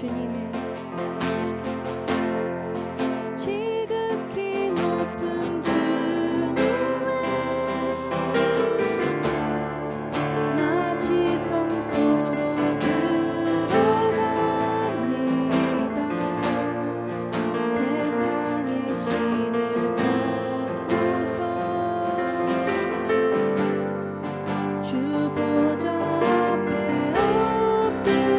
주님의 지극히 높은 주님의 낮이 성소로 들어갑니다. 세상의 신을 벗고서 주 보좌 앞에 엎드리리.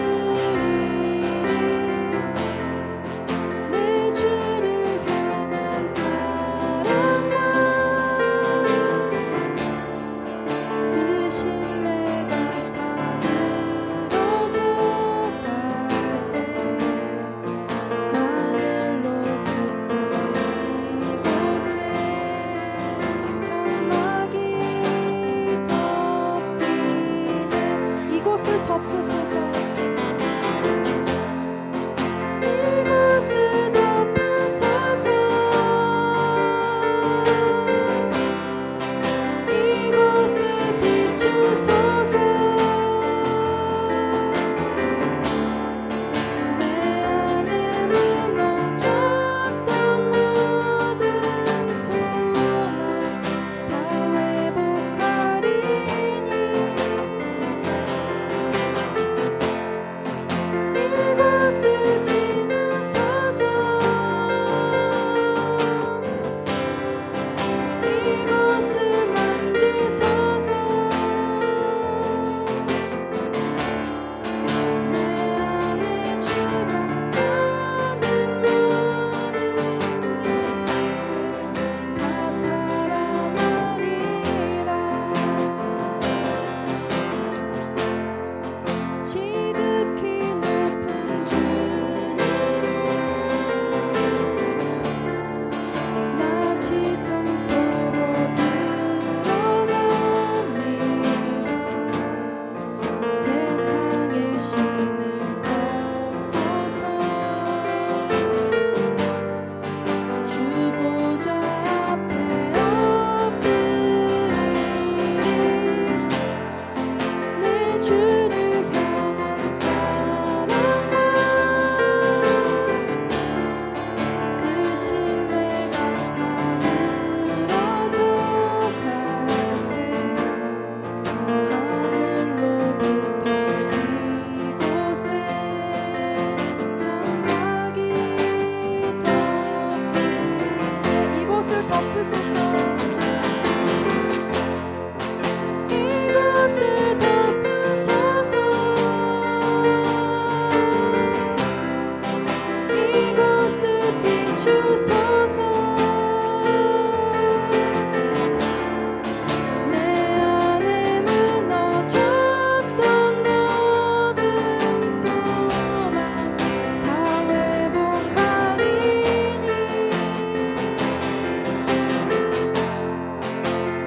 내 주를 향한 사랑과 그 신뢰가 사그러져 갈 때 하늘로부터 이곳에 장막이 덮이네. 이곳을 덮으소서. 이곳을 덮으소서. 이곳을 비추소서. 내 안에 무너졌던 모든 소망 다 회복하리니. 이곳을 지나소서. 이곳을 만지소서. 내 안에 죽어가는 모든 다 살아나리라. 지극히 높은 주님의 낮이 성소로 들어갑니다. 세상의 신을 벗고서 주 보좌 앞에 엎드리리. 내 주를 향한 사랑과 그 신뢰가 사그러져 갈 때 하늘로부터 이곳에 장막이 덮이네. 이곳을 덮으소서. 이곳을 덮으소서. 이곳을 비추소서. 내 안에 무너졌던 모든 소망 다 회복하리니.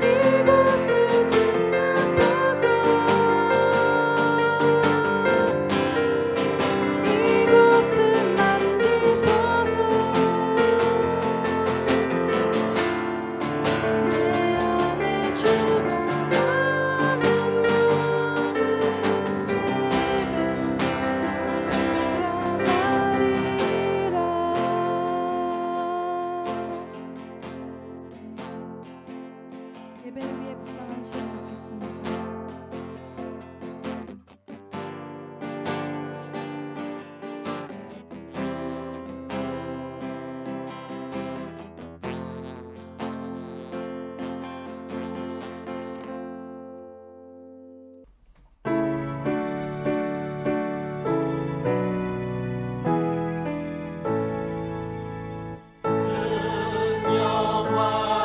이곳을 지나소서. 이곳을 만지소서. 내 안에 죽어가는 모든 살아나리라. 예배를 위해 묵상한 시간 갖겠습니다.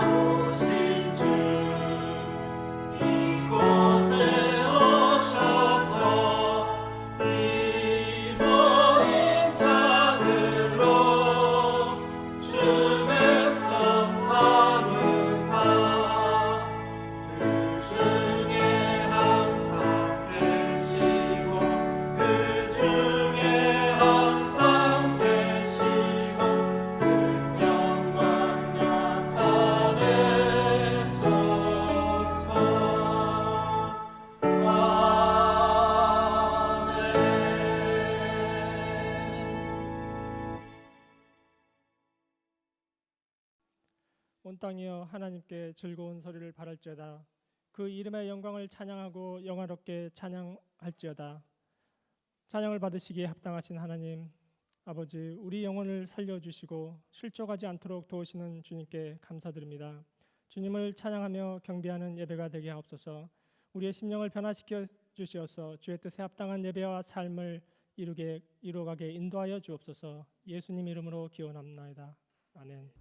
영화로우신 주 이곳 땅이여 하나님께 즐거운 소리를 바랄지어다. 그 이름의 영광을 찬양하고 영화롭게 찬양할지어다. 찬양을 받으시기에 합당하신 하나님 아버지, 우리 영혼을 살려주시고 실족하지 않도록 도우시는 주님께 감사드립니다. 주님을 찬양하며 경배하는 예배가 되게 하옵소서. 우리의 심령을 변화시켜 주시어서 주의 뜻에 합당한 예배와 삶을 이루어가게 인도하여 주옵소서. 예수님 이름으로 기원합나이다. 아멘.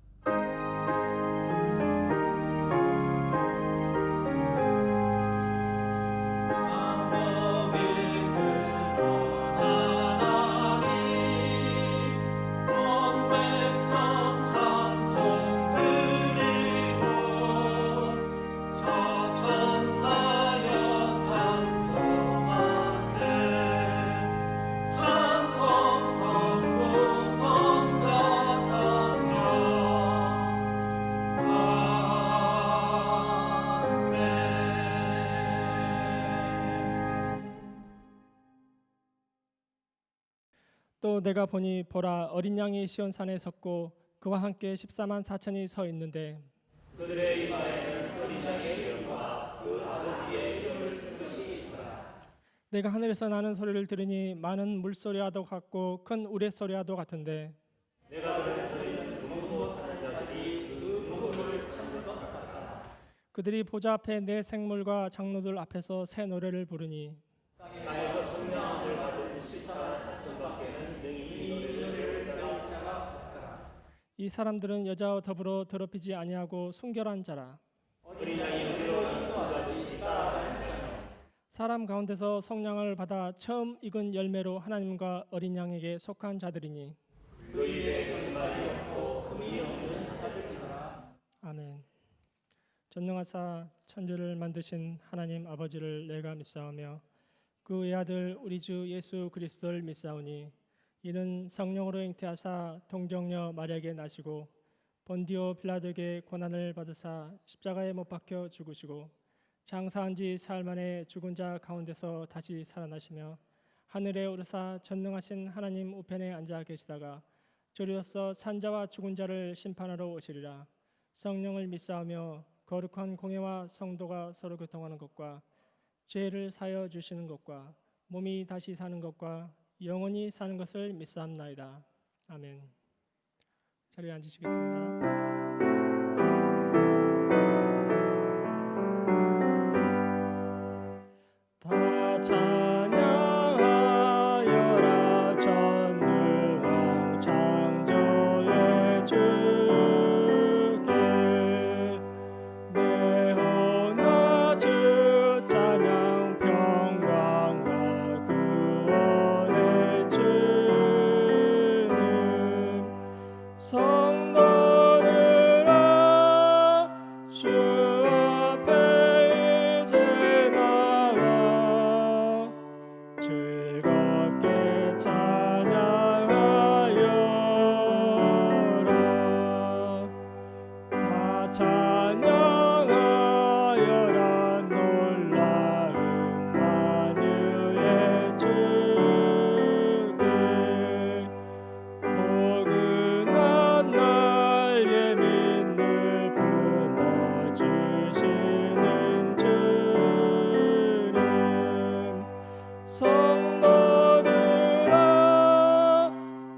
또 내가 보니 보라, 어린 양이 시온산에 섰고 그와 함께 14만 4천이 서 있는데 그들의 이마에는 어린 양의 이름과 그 아버지의 이름을 쓴 것이 있더라. 내가 하늘에서 나는 소리를 들으니 많은 물소리와도 같고 큰 우레소리와도 같은데 내가 들은 소리는 공부 하는 자들이 그 공부를 하는 것 같다. 그들이 보좌 앞에 네 생물과 장로들 앞에서 새 노래를 부르니 땅에서 성령을 받은 14만 4천밖에는 능히 이 노래를 전할 자가 없더라. 이 사람들은 여자와 더불어 더럽히지 아니하고 순결한 자라. 어린 양이 그대로 인도하듯이 따라가는 자며 사람 가운데서 성령을 받아 처음 익은 열매로 하나님과 어린 양에게 속한 자들이니 그 입에 거짓말이 없고 흠이 없는 자들이더라. 아멘. 전능하사 천지를 만드신 하나님 아버지를 내가 믿사오며 그 외아들 우리 주 예수 그리스도를 믿사오니 이는 성령으로 잉태하사 동정녀 마리아에게 나시고 본디오 빌라도에게 고난을 받으사 십자가에 못 박혀 죽으시고 장사한 지 사흘 만에 죽은 자 가운데서 다시 살아나시며 하늘에 오르사 전능하신 하나님 우편에 앉아 계시다가 저리로서 산자와 죽은 자를 심판하러 오시리라. 성령을 믿사오며 거룩한 공예와 성도가 서로 교통하는 것과 죄를 사하여 주시는 것과 몸이 다시 사는 것과 영원히 사는 것을 믿사옵나이다. 아멘. 자리에 앉으시겠습니다. 다 찬양하여라 전능왕 창조의 주께 내 혼나 주 찬양 평강과 구원의 주님 성도들아 주 앞에 이제 나와 즐겁게 찬양하여라. 다 찬양하여라 놀라운 만유의 주께 포근한 날개 민을 품어주시는 주님 성도들아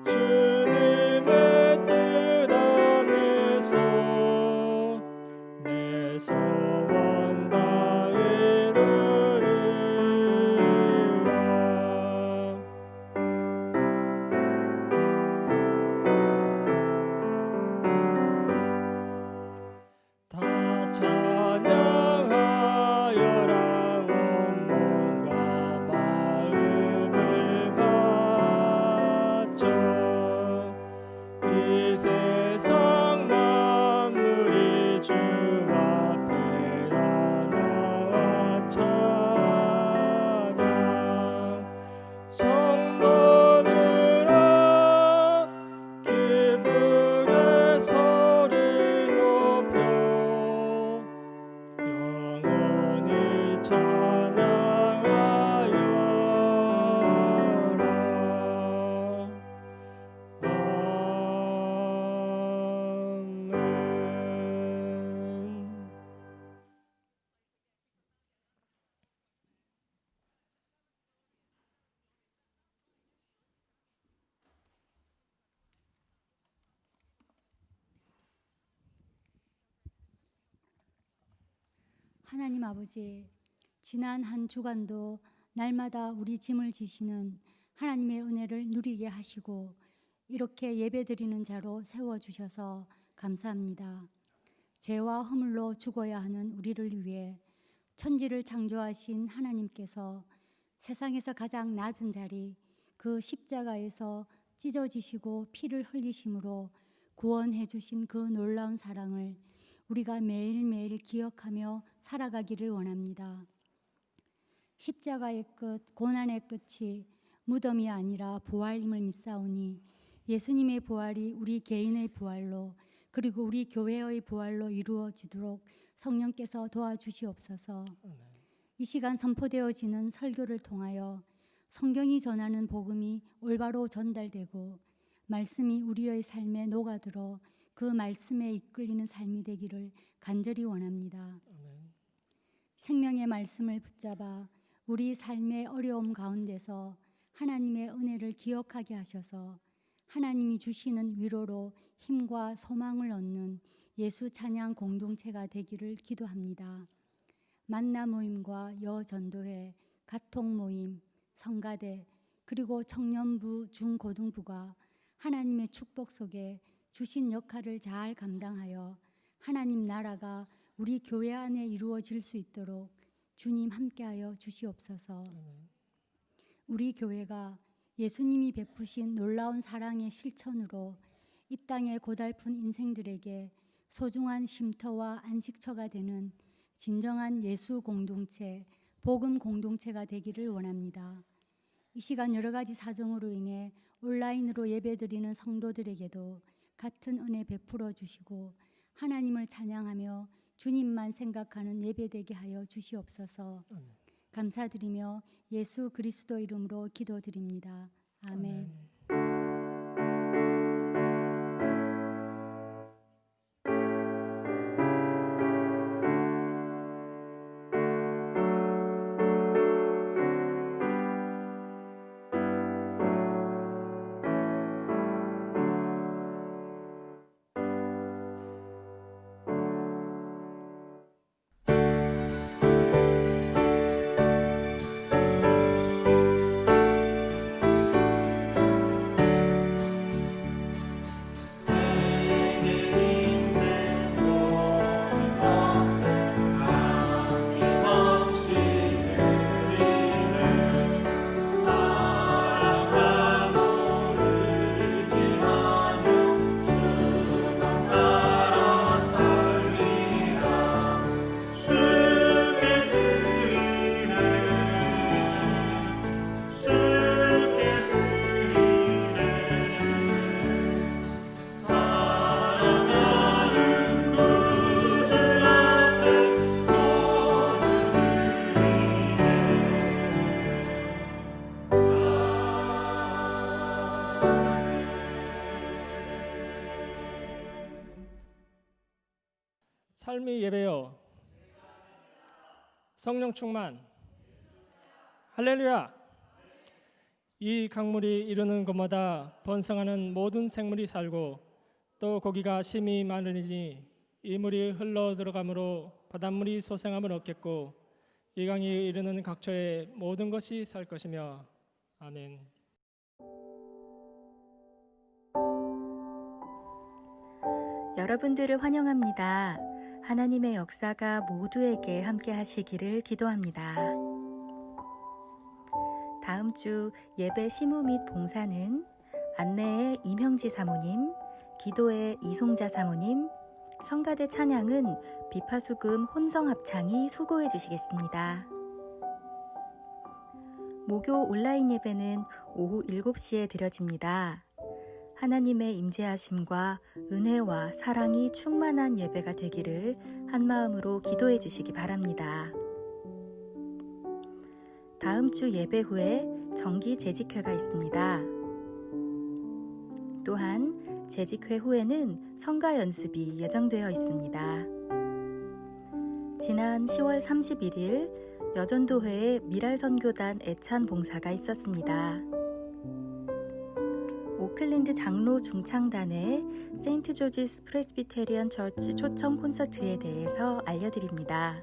주님의 뜻 안에서 내 소원 다 이루리라. 다 찬양하여라 온 몸과 마음을 바쳐 이 세상 만물이 주 앞에 다 나와 찬양 성도들아 기쁘게 소리 높여 영원히 찬양하여라. 아멘. 하나님 아버지, 지난 한 주간도 날마다 우리 짐을 지시는 하나님의 은혜를 누리게 하시고 이렇게 예배드리는 자로 세워주셔서 감사합니다. 죄와 허물로 죽어야 하는 우리를 위해 천지를 창조하신 하나님께서 세상에서 가장 낮은 자리 그 십자가에서 찢어지시고 피를 흘리심으로 구원해 주신 그 놀라운 사랑을 우리가 매일매일 기억하며 살아가기를 원합니다. 십자가의 끝, 고난의 끝이 무덤이 아니라 부활임을 믿사오니 예수님의 부활이 우리 개인의 부활로 그리고 우리 교회의 부활로 이루어지도록 성령께서 도와주시옵소서. 이 시간 선포되어지는 설교를 통하여 성경이 전하는 복음이 올바로 전달되고 말씀이 우리의 삶에 녹아들어 그 말씀에 이끌리는 삶이 되기를 간절히 원합니다. 생명의 말씀을 붙잡아 우리 삶의 어려움 가운데서 하나님의 은혜를 기억하게 하셔서 하나님이 주시는 위로로 힘과 소망을 얻는 예수 찬양 공동체가 되기를 기도합니다. 만나 모임과 여전도회, 가통 모임, 성가대 그리고 청년부, 중고등부가 하나님의 축복 속에 주신 역할을 잘 감당하여 하나님 나라가 우리 교회 안에 이루어질 수 있도록 주님 함께하여 주시옵소서. 우리 교회가 예수님이 베푸신 놀라운 사랑의 실천으로 이 땅의 고달픈 인생들에게 소중한 쉼터와 안식처가 되는 진정한 예수 공동체, 복음 공동체가 되기를 원합니다. 이 시간 여러 가지 사정으로 인해 온라인으로 예배드리는 성도들에게도 같은 은혜 베풀어 주시고 하나님을 찬양하며 주님만 생각하는 예배되게 하여 주시옵소서. 감사드리며 예수 그리스도 이름으로 기도드립니다. 아멘. 삶이 예배요 성령 충만 할렐루야. 이 강물이 이르는 곳마다 번성하는 모든 생물이 살고 또 고기가 심이 많으니 이 물이 흘러 들어가므로 바닷물이 소생함을 얻겠고 이 강이 이르는 각처에 모든 것이 살 것이며 아멘. 여러분들을 환영합니다. 하나님의 역사가 모두에게 함께 하시기를 기도합니다. 다음 주 예배 시무 및 봉사는 안내의 임형지 사모님, 기도의 이송자 사모님, 성가대 찬양은 비파수금 혼성합창이 수고해 주시겠습니다. 목요 온라인 예배는 오후 7시에 드려집니다. 하나님의 임재하심과 은혜와 사랑이 충만한 예배가 되기를 한마음으로 기도해 주시기 바랍니다. 다음 주 예배 후에 정기 재직회가 있습니다. 또한 재직회 후에는 성가 연습이 예정되어 있습니다. 지난 10월 31일 여전도회에 미랄선교단 애찬 봉사가 있었습니다. 오클랜드 장로 중창단의 세인트 조지스 프레스비테리언 처치 초청 콘서트에 대해서 알려드립니다.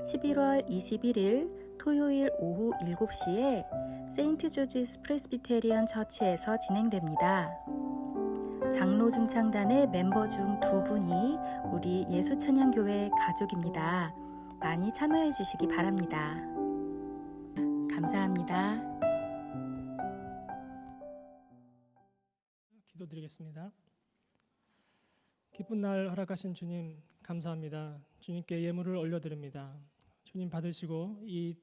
11월 21일 토요일 오후 7시에 세인트 조지스 프레스비테리언 처치에서 진행됩니다. 장로 중창단의 멤버 중 2분이 우리 예수찬양교회 가족입니다. 많이 참여해 주시기 바랍니다. 감사합니다. 기도드리겠습니다. 기쁜 날 허락하신 주님 감사합니다. 주님께 예물을 올려드립니다. 주님 받으시고 이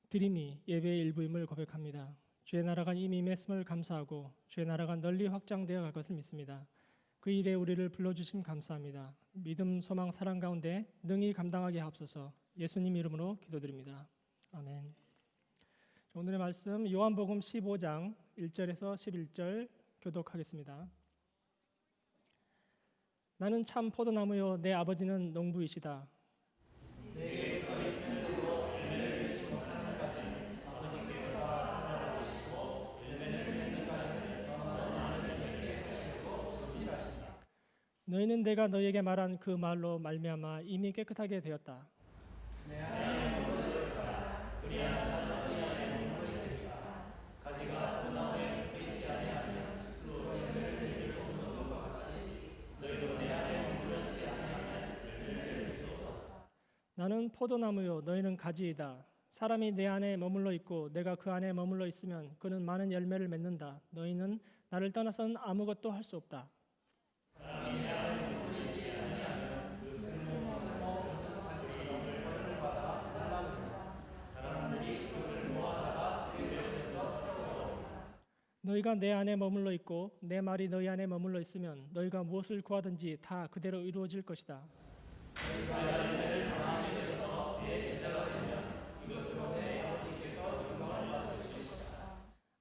드림이 예배의 일부임을 고백합니다. 주의 나라가 이미 임했음을 감사하고 주의 나라가 널리 확장되어 갈 것을 믿습니다. 그 일에 우리를 불러주심 감사합니다. 믿음, 소망, 사랑 가운데 능히 감당하게 하옵소서. 예수님 이름으로 기도드립니다. 아멘. 오늘의 말씀 요한복음 15장 1절에서 11절 교독하겠습니다. 나는 참 포도나무요 내 아버지는 농부이시다. 너희는 내가 너희에게 말한 그 말로 말미암아 이미 깨끗하게 되었다. 나는 포도나무요 너희는 가지이다. 사람이 내 안에 머물러 있고 내가 그 안에 머물러 있으면 그는 많은 열매를 맺는다. 너희는 나를 떠나서는 아무것도 할 수 없다. 너희가 내 안에 머물러 있고 내 말이 너희 안에 머물러 있으면 너희가 무엇을 구하든지 다 그대로 이루어질 것이다.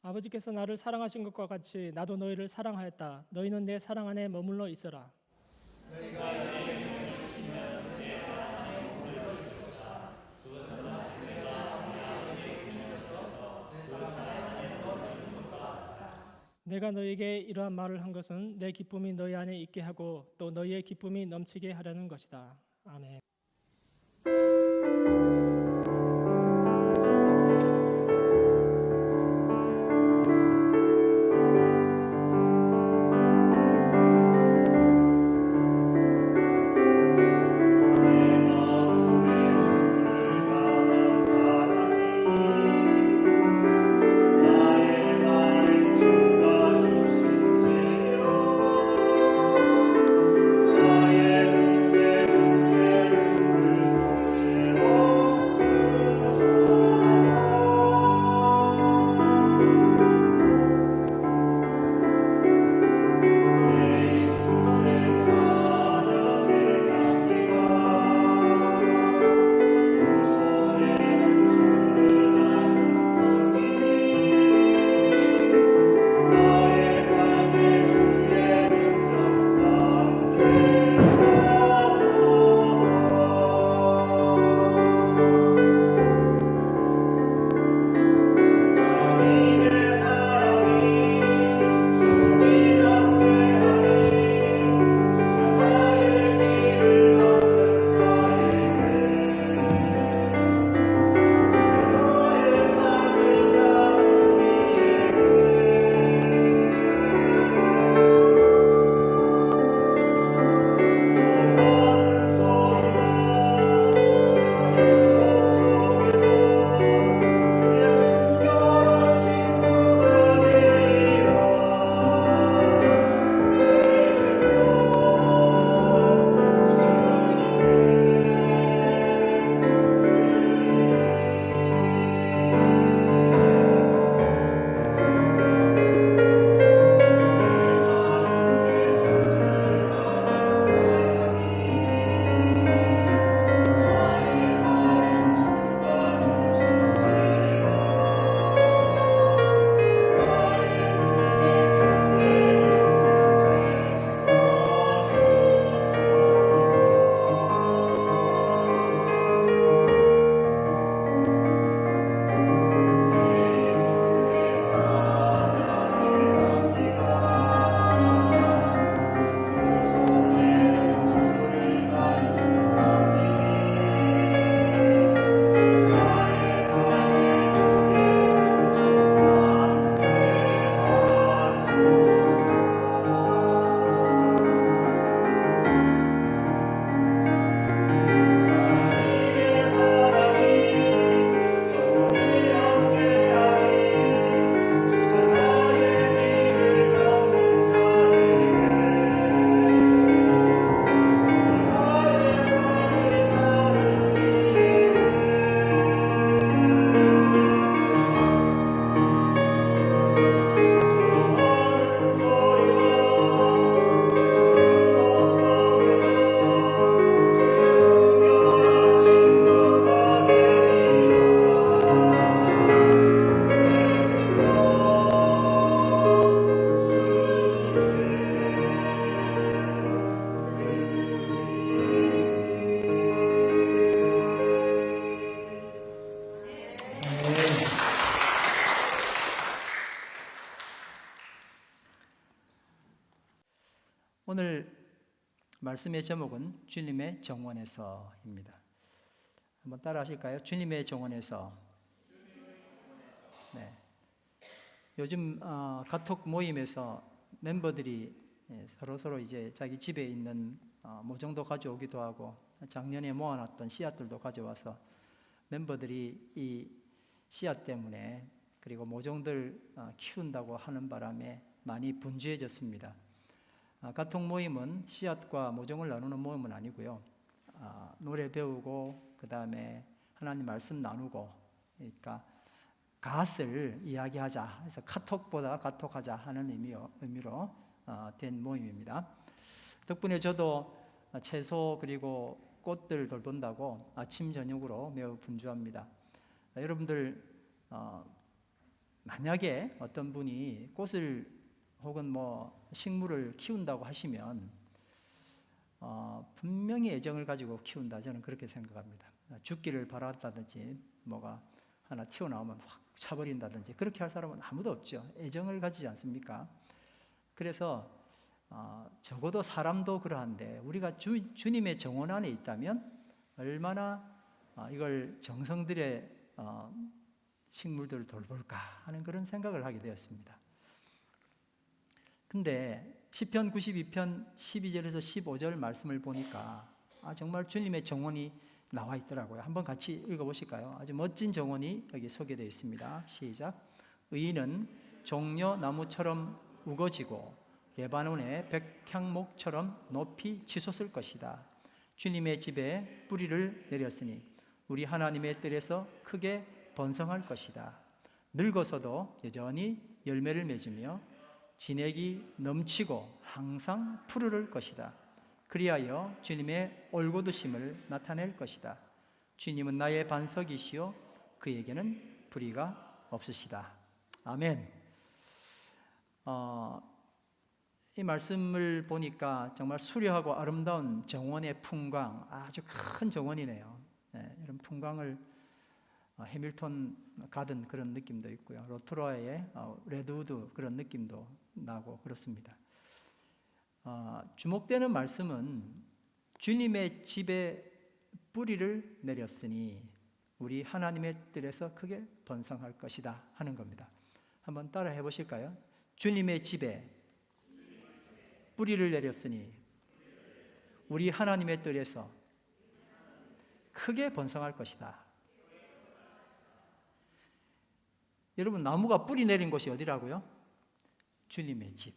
아버지께서 나를 사랑하신 것과 같이 나도 너희를 사랑하였다. 너희는 내 사랑 안에 머물러 있어라. 내가 너희에게 이러한 말을 한 것은 내 기쁨이 너희 안에 있게 하고 또 너희의 기쁨이 넘치게 하려는 것이다. 아멘. 나의 말씀의 제목은 주님의 정원에서입니다. 한번 따라 하실까요? 주님의 정원에서. 네. 요즘 카톡 모임에서 멤버들이 서로 이제 자기 집에 있는 모종도 가져오기도 하고, 작년에 모아놨던 씨앗들도 가져와서 멤버들이 이 씨앗 때문에, 그리고 모종들 키운다고 하는 바람에 많이 분주해졌습니다. 카톡 모임은 씨앗과 모종을 나누는 모임은 아니고요. 노래 배우고 그 다음에 하나님 말씀 나누고, 그러니까 갓을 이야기하자 해서 카톡보다 카톡하자 하는 의미로 된 모임입니다. 덕분에 저도 채소 그리고 꽃들 돌본다고 아침 저녁으로 매우 분주합니다. 여러분들 만약에 어떤 분이 꽃을 혹은 뭐 식물을 키운다고 하시면 분명히 애정을 가지고 키운다, 저는 그렇게 생각합니다. 죽기를 바랐다든지 뭐가 하나 튀어나오면 확 차버린다든지 그렇게 할 사람은 아무도 없죠. 애정을 가지지 않습니까? 그래서 적어도 사람도 그러한데 우리가 주님의 정원 안에 있다면 얼마나 이걸 정성들의 식물들을 돌볼까 하는 그런 생각을 하게 되었습니다. 근데 시편 92편 12절에서 15절 말씀을 보니까 정말 주님의 정원이 나와 있더라고요. 한번 같이 읽어보실까요? 아주 멋진 정원이 여기 소개되어 있습니다. 시작. 의인은 종려 나무처럼 우거지고 레바논의 백향목처럼 높이 치솟을 것이다. 주님의 집에 뿌리를 내렸으니 우리 하나님의 뜰에서 크게 번성할 것이다. 늙어서도 여전히 열매를 맺으며 진액이 넘치고 항상 푸르를 것이다. 그리하여 주님의 올곧으심을 나타낼 것이다. 주님은 나의 반석이시요 그에게는 불의가 없으시다. 아멘. 이 말씀을 보니까 정말 수려하고 아름다운 정원의 풍광, 아주 큰 정원이네요. 네, 이런 풍광을 해밀턴 가든 그런 느낌도 있고요. 로토루아의 레드우드 그런 느낌도 나고 그렇습니다. 주목되는 말씀은 주님의 집에 뿌리를 내렸으니 우리 하나님의 뜰에서 크게 번성할 것이다 하는 겁니다. 한번 따라 해보실까요? 주님의 집에 뿌리를 내렸으니 우리 하나님의 뜰에서 크게 번성할 것이다. 여러분, 나무가 뿌리 내린 곳이 어디라고요? 주님의 집.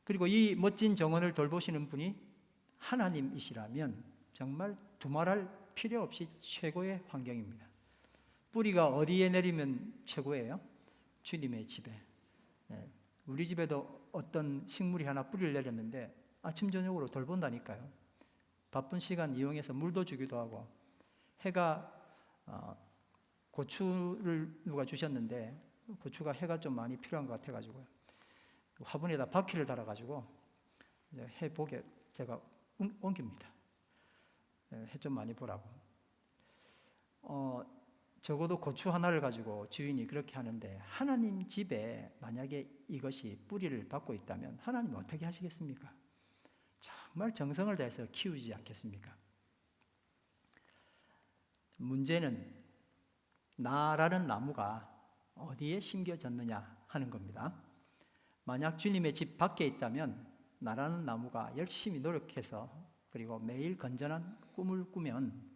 그리고 이 멋진 정원을 돌보시는 분이 하나님이시라면 정말 두말할 필요 없이 최고의 환경입니다. 뿌리가 어디에 내리면 최고예요? 주님의 집에. 우리 집에도 어떤 식물이 하나 뿌리를 내렸는데 아침 저녁으로 돌본다니까요. 바쁜 시간 이용해서 물도 주기도 하고, 해가 고추를 누가 주셨는데 고추가 해가 좀 많이 필요한 것 같아가지고요. 화분에다 바퀴를 달아가지고 해보게 제가 옮깁니다. 해 좀 많이 보라고. 적어도 고추 하나를 가지고 주인이 그렇게 하는데, 하나님 집에 만약에 이것이 뿌리를 받고 있다면 하나님 어떻게 하시겠습니까? 정말 정성을 다해서 키우지 않겠습니까? 문제는 나라는 나무가 어디에 심겨졌느냐 하는 겁니다. 만약 주님의 집 밖에 있다면 나라는 나무가 열심히 노력해서 그리고 매일 건전한 꿈을 꾸면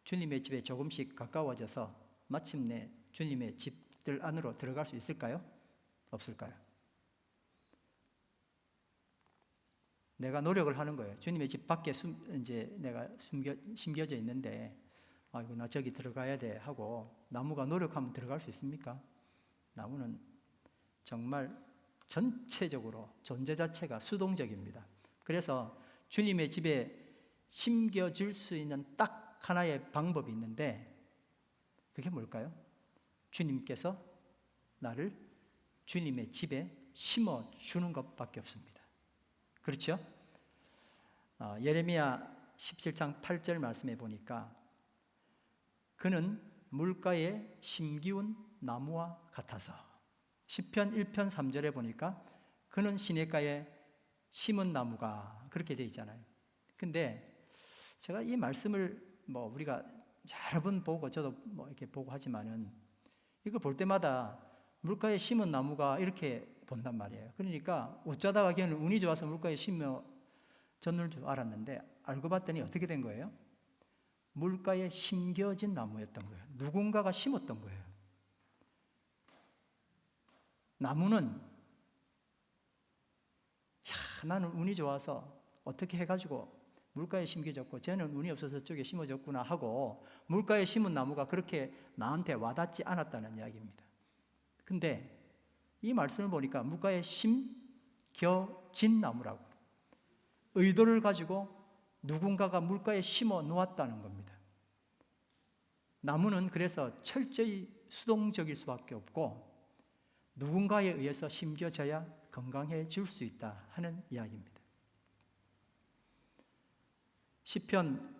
주님의 집에 조금씩 가까워져서 마침내 주님의 집들 안으로 들어갈 수 있을까요? 없을까요? 내가 노력을 하는 거예요. 주님의 집 밖에 이제 내가 심겨져 있는데, 아이고 나 저기 들어가야 돼 하고 나무가 노력하면 들어갈 수 있습니까? 나무는 정말 전체적으로 존재 자체가 수동적입니다. 그래서 주님의 집에 심겨질 수 있는 딱 하나의 방법이 있는데, 그게 뭘까요? 주님께서 나를 주님의 집에 심어주는 것밖에 없습니다. 그렇죠? 예레미야 17장 8절 말씀해 보니까 그는 물가에 심기운 나무와 같아서, 시편 1편 3절에 보니까 그는 시냇가에 심은 나무가, 그렇게 되어 있잖아요. 근데 제가 이 말씀을 우리가 여러 번 보고 저도 이렇게 보고 하지만은 이거 볼 때마다 물가에 심은 나무가 이렇게 본단 말이에요. 그러니까 어쩌다가 걔는 운이 좋아서 물가에 졌는 줄 알았는데 알고 봤더니 어떻게 된 거예요? 물가에 심겨진 나무였던 거예요. 누군가가 심었던 거예요. 나무는 나는 운이 좋아서 어떻게 해가지고 물가에 심겨졌고 쟤는 운이 없어서 저쪽에 심어졌구나 하고 물가에 심은 나무가 그렇게 나한테 와닿지 않았다는 이야기입니다. 근데 이 말씀을 보니까 물가에 심겨진 나무라고 의도를 가지고 누군가가 물가에 심어 놓았다는 겁니다. 나무는 그래서 철저히 수동적일 수밖에 없고 누군가에 의해서 심겨져야 건강해질 수 있다 하는 이야기입니다. 시편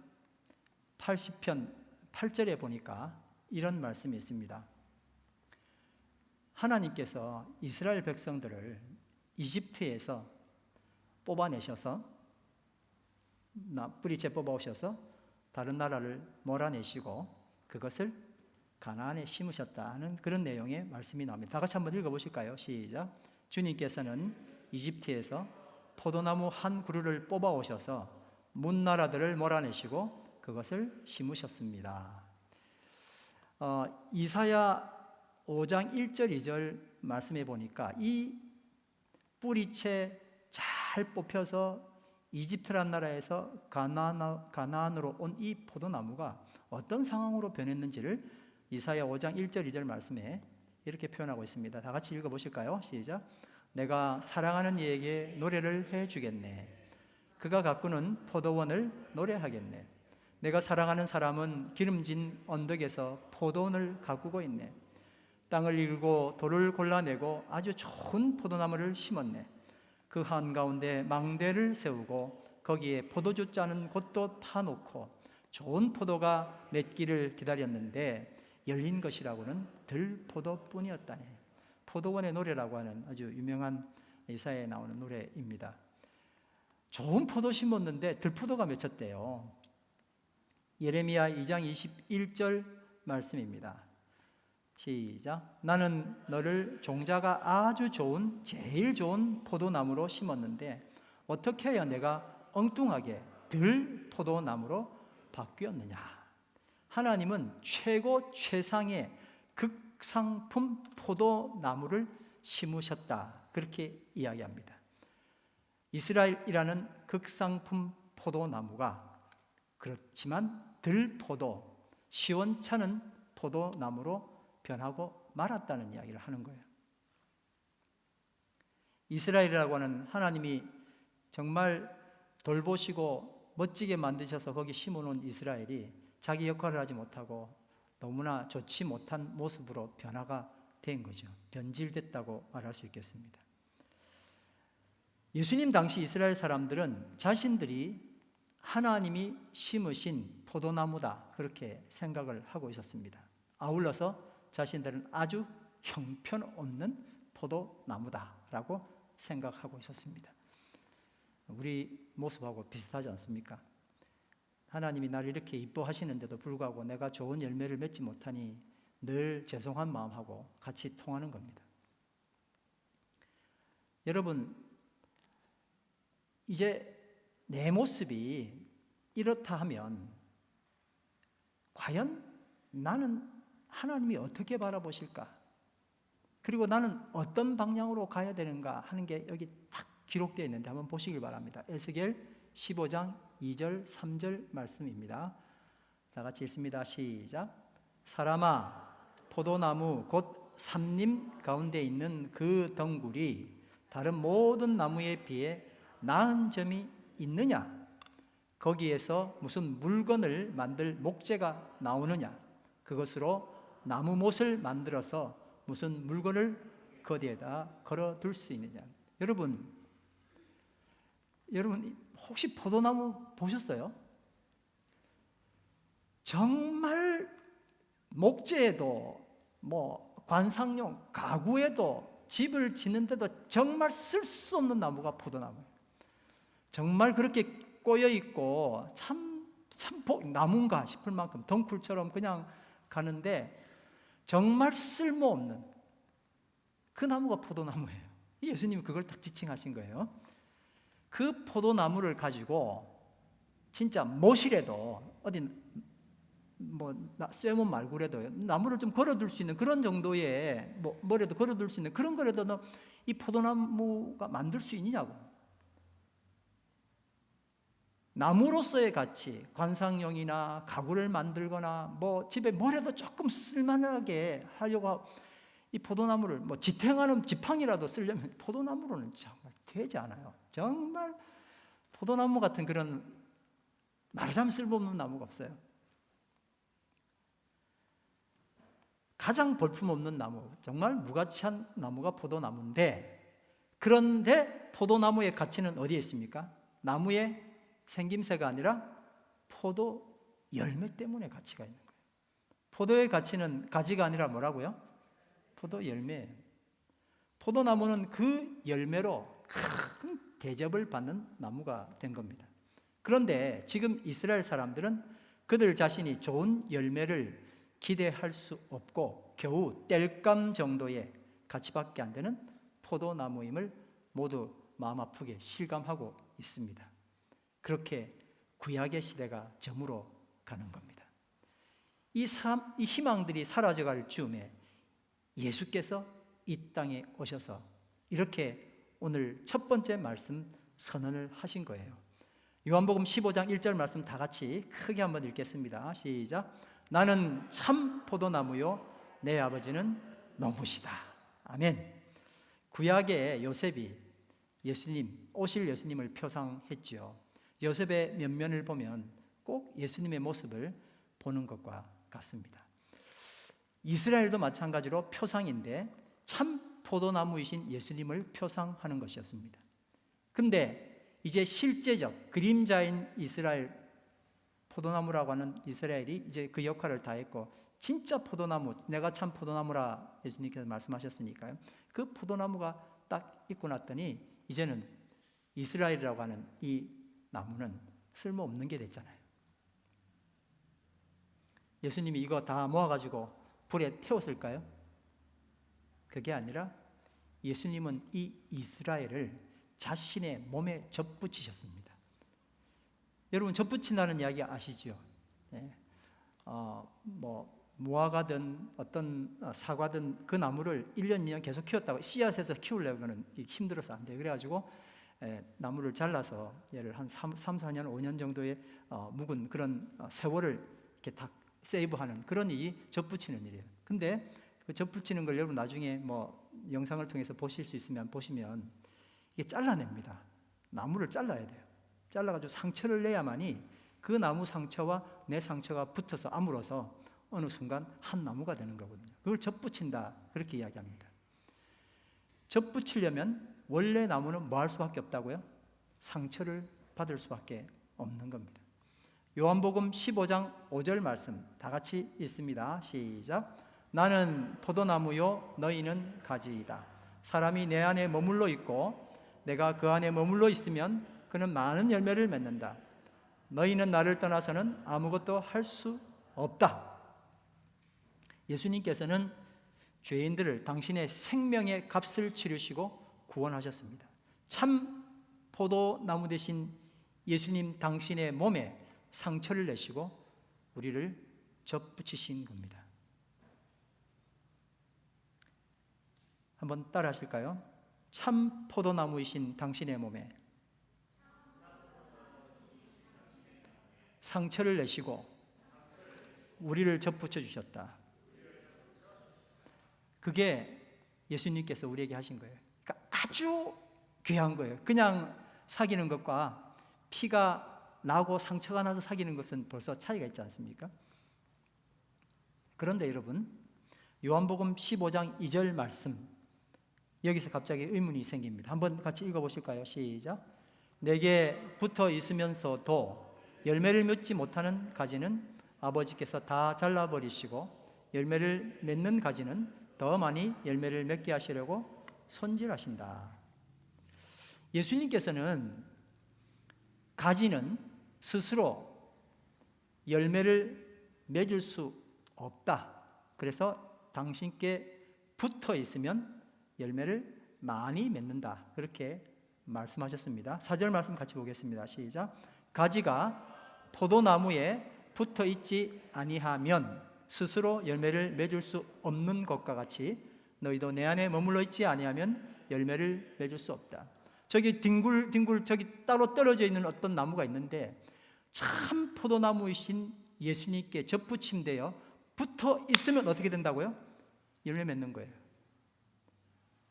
80편 8절에 보니까 이런 말씀이 있습니다. 하나님께서 이스라엘 백성들을 이집트에서 뽑아내셔서 뿌리째 뽑아오셔서 다른 나라를 몰아내시고 그것을 가나안에 심으셨다는 그런 내용의 말씀이 나옵니다. 다 같이 한번 읽어보실까요? 시작. 주님께서는 이집트에서 포도나무 한 그루를 뽑아오셔서 문나라들을 몰아내시고 그것을 심으셨습니다. 이사야 5장 1절 2절 말씀해 보니까 이 뿌리채 잘 뽑혀서 이집트란 나라에서 가나안으로 온 이 포도나무가 어떤 상황으로 변했는지를 이사야 5장 1절 2절 말씀에 이렇게 표현하고 있습니다. 다 같이 읽어보실까요? 시작. 내가 사랑하는 이에게 노래를 해주겠네. 그가 가꾸는 포도원을 노래하겠네. 내가 사랑하는 사람은 기름진 언덕에서 포도원을 가꾸고 있네. 땅을 일고 돌을 골라내고 아주 좋은 포도나무를 심었네. 그 한가운데 망대를 세우고 거기에 포도주 짜는 곳도 파놓고 좋은 포도가 맺기를 기다렸는데 열린 것이라고는 들포도뿐이었다네. 포도원의 노래라고 하는 아주 유명한 이사야에 나오는 노래입니다. 좋은 포도 심었는데 들포도가 맺혔대요. 예레미야 2장 21절 말씀입니다. 시작. 나는 너를 종자가 아주 좋은 제일 좋은 포도나무로 심었는데 어떻게 해야 내가 엉뚱하게 들포도나무로 바뀌었느냐. 하나님은 최고 최상의 극상품 포도나무를 심으셨다. 그렇게 이야기합니다. 이스라엘이라는 극상품 포도나무가 그렇지만 들포도, 시원찮은 포도나무로 변하고 말았다는 이야기를 하는 거예요. 이스라엘이라고 하는 하나님이 정말 돌보시고 멋지게 만드셔서 거기 심어놓은 이스라엘이 자기 역할을 하지 못하고 너무나 좋지 못한 모습으로 변화가 된 거죠. 변질됐다고 말할 수 있겠습니다. 예수님 당시 이스라엘 사람들은 자신들이 하나님이 심으신 포도나무다 그렇게 생각을 하고 있었습니다. 아울러서 자신들은 아주 형편없는 포도나무다라고 생각하고 있었습니다. 우리 모습하고 비슷하지 않습니까? 하나님이 나를 이렇게 이뻐하시는데도 불구하고 내가 좋은 열매를 맺지 못하니 늘 죄송한 마음하고 같이 통하는 겁니다. 여러분, 이제 내 모습이 이렇다 하면 과연 나는 하나님이 어떻게 바라보실까? 그리고 나는 어떤 방향으로 가야 되는가 하는 게 여기 딱 기록되어 있는데 한번 보시길 바랍니다. 에스겔 15장 2절 3절 말씀입니다. 다 같이 읽습니다. 시작. 사람아, 포도나무 곧 삼림 가운데 있는 그 덩굴이 다른 모든 나무에 비해 나은 점이 있느냐? 거기에서 무슨 물건을 만들 목재가 나오느냐? 그것으로 나무 못을 만들어서 무슨 물건을 거기에다 걸어둘 수 있느냐? 여러분 혹시 포도나무 보셨어요? 정말 목재에도 관상용 가구에도 집을 짓는데도 정말 쓸 수 없는 나무가 포도나무예요. 정말 그렇게 꼬여 있고 참 나무인가 싶을 만큼 덩굴처럼 그냥 가는데 정말 쓸모없는 그 나무가 포도나무예요. 예수님이 그걸 딱 지칭하신 거예요. 그 포도나무를 가지고 진짜 못이라도 어디 쇠못 말고라도 나무를 좀 걸어둘 수 있는 그런 정도의 뭐라도 걸어둘 수 있는 그런 거라도 이 포도나무가 만들 수 있느냐고. 나무로서의 가치, 관상용이나 가구를 만들거나 집에 뭐라도 조금 쓸만하게 하려고 이 포도나무를 지탱하는 지팡이라도 쓰려면 포도나무로는 정말 되지 않아요. 정말 포도나무 같은 그런 말하자면 쓸모없는 나무가 없어요. 가장 볼품없는 나무, 정말 무가치한 나무가 포도나무인데, 그런데 포도나무의 가치는 어디에 있습니까? 나무의 생김새가 아니라 포도 열매 때문에 가치가 있는 거예요. 포도의 가치는 가지가 아니라 뭐라고요? 포도 열매. 포도나무는 그 열매로 큰 대접을 받는 나무가 된 겁니다. 그런데 지금 이스라엘 사람들은 그들 자신이 좋은 열매를 기대할 수 없고 겨우 땔감 정도의 가치밖에 안 되는 포도나무임을 모두 마음 아프게 실감하고 있습니다. 그렇게 구약의 시대가 저물어 가는 겁니다. 이 희망들이 사라져갈 즈음에 예수께서 이 땅에 오셔서 이렇게 오늘 첫 번째 말씀 선언을 하신 거예요. 요한복음 15장 1절 말씀 다 같이 크게 한번 읽겠습니다. 시작. 나는 참 포도나무요 내 아버지는 농부시다. 아멘. 구약의 요셉이 오실 예수님을 표상했죠. 요셉의 면면을 보면 꼭 예수님의 모습을 보는 것과 같습니다. 이스라엘도 마찬가지로 표상인데 참 포도나무이신 예수님을 표상하는 것이었습니다. 근데 이제 실제적 그림자인 이스라엘, 포도나무라고 하는 이스라엘이 이제 그 역할을 다했고, 진짜 포도나무, 내가 참 포도나무라 예수님께서 말씀하셨으니까요. 그 포도나무가 딱 있고 났더니 이제는 이스라엘이라고 하는 이 나무는 쓸모없는 게 됐잖아요. 예수님이 이거 다 모아가지고 불에 태웠을까요? 그게 아니라 예수님은 이 이스라엘을 자신의 몸에 접붙이셨습니다. 여러분, 접붙인다는 이야기 아시죠? 네. 무화과든 어떤 사과든 그 나무를 1년, 2년 계속 키웠다고 씨앗에서 키우려고는 힘들어서 안 돼요. 그래가지고 나무를 잘라서 얘를 한 3, 4년, 5년 정도의 묵은 그런 세월을 이렇게 다 세이브하는 그런 일이 접붙이는 일이에요. 근데 그 접붙이는 걸 여러분 나중에 영상을 통해서 보실 수 있으면 보시면 이게 잘라냅니다. 나무를 잘라야 돼요. 잘라가지고 상처를 내야만이 그 나무 상처와 내 상처가 붙어서 아물어서 어느 순간 한 나무가 되는 거거든요. 그걸 접붙인다, 그렇게 이야기합니다. 접붙이려면 원래 나무는 뭐 할 수밖에 없다고요? 상처를 받을 수밖에 없는 겁니다. 요한복음 15장 5절 말씀 다 같이 읽습니다. 시작. 나는 포도나무요 너희는 가지이다. 사람이 내 안에 머물러 있고 내가 그 안에 머물러 있으면 그는 많은 열매를 맺는다. 너희는 나를 떠나서는 아무것도 할 수 없다. 예수님께서는 죄인들을 당신의 생명의 값을 치르시고 구원하셨습니다. 참 포도나무 되신 예수님 당신의 몸에 상처를 내시고 우리를 접붙이신 겁니다. 한번 따라 하실까요? 참 포도나무이신 당신의 몸에 상처를 내시고 우리를 접붙여 주셨다. 그게 예수님께서 우리에게 하신 거예요. 그러니까 아주 귀한 거예요. 그냥 사귀는 것과 피가 나고 상처가 나서 사귀는 것은 벌써 차이가 있지 않습니까? 그런데 여러분, 요한복음 15장 2절 말씀, 여기서 갑자기 의문이 생깁니다. 한번 같이 읽어보실까요? 시작. 내게 붙어 있으면서도 열매를 맺지 못하는 가지는 아버지께서 다 잘라버리시고 열매를 맺는 가지는 더 많이 열매를 맺게 하시려고 손질하신다. 예수님께서는 가지는 스스로 열매를 맺을 수 없다. 그래서 당신께 붙어 있으면 열매를 많이 맺는다. 그렇게 말씀하셨습니다. 4절 말씀 같이 보겠습니다. 시작. 가지가 포도나무에 붙어 있지 아니하면 스스로 열매를 맺을 수 없는 것과 같이 너희도 내 안에 머물러 있지 아니하면 열매를 맺을 수 없다. 저기 뒹굴 저기 따로 떨어져 있는 어떤 나무가 있는데 참 포도나무이신 예수님께 접붙임되어 붙어 있으면 어떻게 된다고요? 열매 맺는 거예요.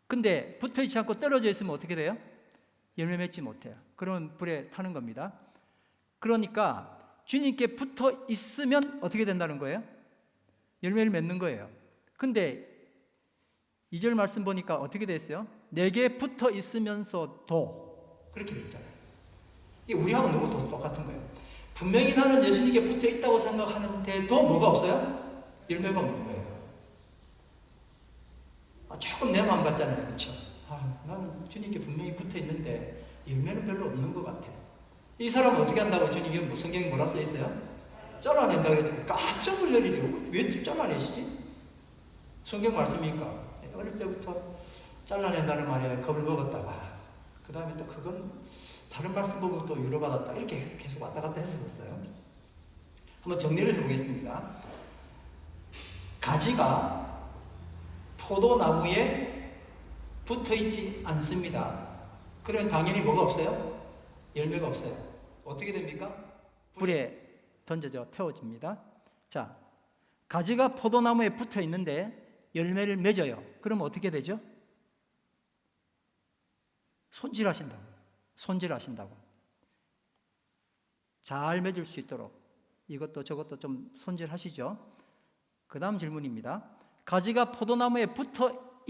근데 붙어 있지 않고 떨어져 있으면 어떻게 돼요? 열매 맺지 못해요. 그러면 불에 타는 겁니다. 그러니까 주님께 붙어 있으면 어떻게 된다는 거예요? 열매를 맺는 거예요. 근데 2절 말씀 보니까 어떻게 됐어요? 내게 붙어 있으면서도 그렇게 됐잖아요. 이게 우리하고 너무 똑같은 거예요. 분명히 나는 예수님께 붙어 있다고 생각하는데도 뭐가 없어요? 열매가 없는 거예요. 조금 내 마음 같잖아요. 그렇죠? 나는 주님께 분명히 붙어 있는데 열매는 별로 없는 것 같아. 이 사람은 어떻게 한다고 주님이 성경에 뭐라 써 있어요? 잘라낸다 그랬잖아요. 깜짝 놀라리래요. 왜 잘라내시지? 성경 말씀이니까 어릴 때부터 잘라낸다는 말에 겁을 먹었다가 그 다음에 또 그건 다른 말씀 보고 또 위로받았다 이렇게 계속 왔다 갔다 했었어요. 한번 정리를 해보겠습니다. 가지가 포도나무에 붙어있지 않습니다. 그러면 당연히 뭐가 없어요? 열매가 없어요. 어떻게 됩니까? 불에 던져져 태워집니다. 자, 가지가 포도나무에 붙어 있는데 열매를 맺어요. 그럼 어떻게 되죠? 손질하신다고. 잘 맺을 수 있도록 이것도 저것도 좀 손질하시죠. 그 다음 질문입니다. 가지가 포도나무에 붙어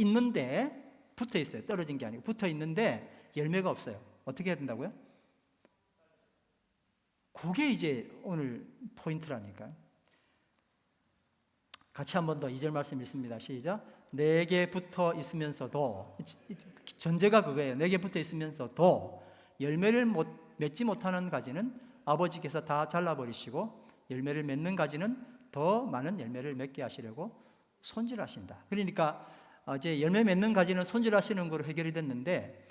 있어요. 떨어진 게 아니고 붙어 있는데 열매가 없어요. 어떻게 해야 된다고요? 그게 이제 오늘 포인트라니까요. 같이 한 번 더 2절 말씀 읽습니다. 시작. 내게 붙어 있으면서도, 전제가 그거예요. 내게 붙어 있으면서도 열매를 맺지 못하는 가지는 아버지께서 다 잘라버리시고 열매를 맺는 가지는 더 많은 열매를 맺게 하시려고 손질하신다. 그러니까 이제 열매 맺는 가지는 손질하시는 거로 해결이 됐는데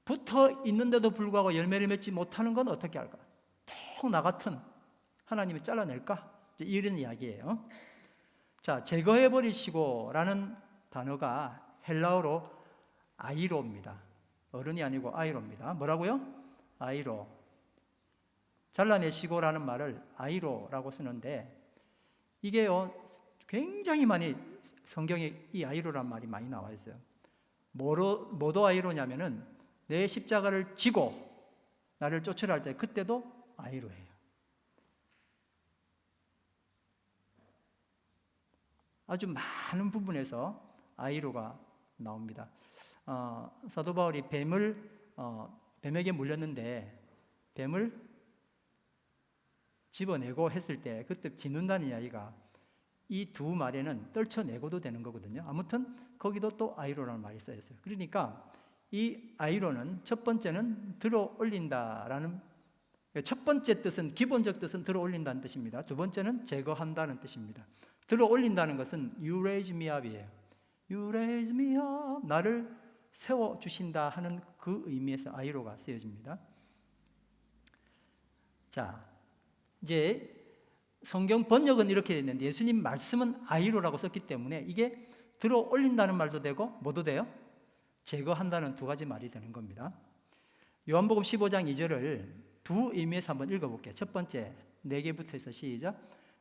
붙어 있는데도 불구하고 열매를 맺지 못하는 건 어떻게 할까? 통 나 같은 하나님이 잘라낼까? 이제 이런 이야기예요. 자, 제거해버리시고 라는 단어가 헬라어로 아이로입니다. 어른이 아니고 아이로입니다. 뭐라고요? 아이로. 잘라내시고 라는 말을 아이로라고 쓰는데 이게요, 굉장히 많이 성경에 이 아이로란 말이 많이 나와 있어요. 뭐도 아이로냐면은 내 십자가를 지고 나를 쫓으라 할 때 그때도 아이로예요. 아주 많은 부분에서 아이로가 나옵니다. 사도 바울이 뱀에게 물렸는데 뱀을 집어내고 했을 때 그때 짖는다는 이야기가 이 두 말에는 떨쳐내고도 되는 거거든요. 아무튼 거기도 또 아이로라는 말이 써 있어요. 그러니까 이 아이로는 첫 번째는 들어 올린다라는, 첫 번째 뜻은, 기본적 뜻은 들어 올린다는 뜻입니다. 두 번째는 제거한다는 뜻입니다. 들어 올린다는 것은 You raise me up이에요. You raise me up, 나를 세워주신다 하는 그 의미에서 아이로가 쓰여집니다. 자, 이제 성경 번역은 이렇게 됐는데 예수님 말씀은 아이로라고 썼기 때문에 이게 들어 올린다는 말도 되고 뭐도 돼요? 제거한다는 두 가지 말이 되는 겁니다. 요한복음 15장 2절을 두 의미에서 한번 읽어볼게요. 첫 번째, 내게 붙어있어. 시작.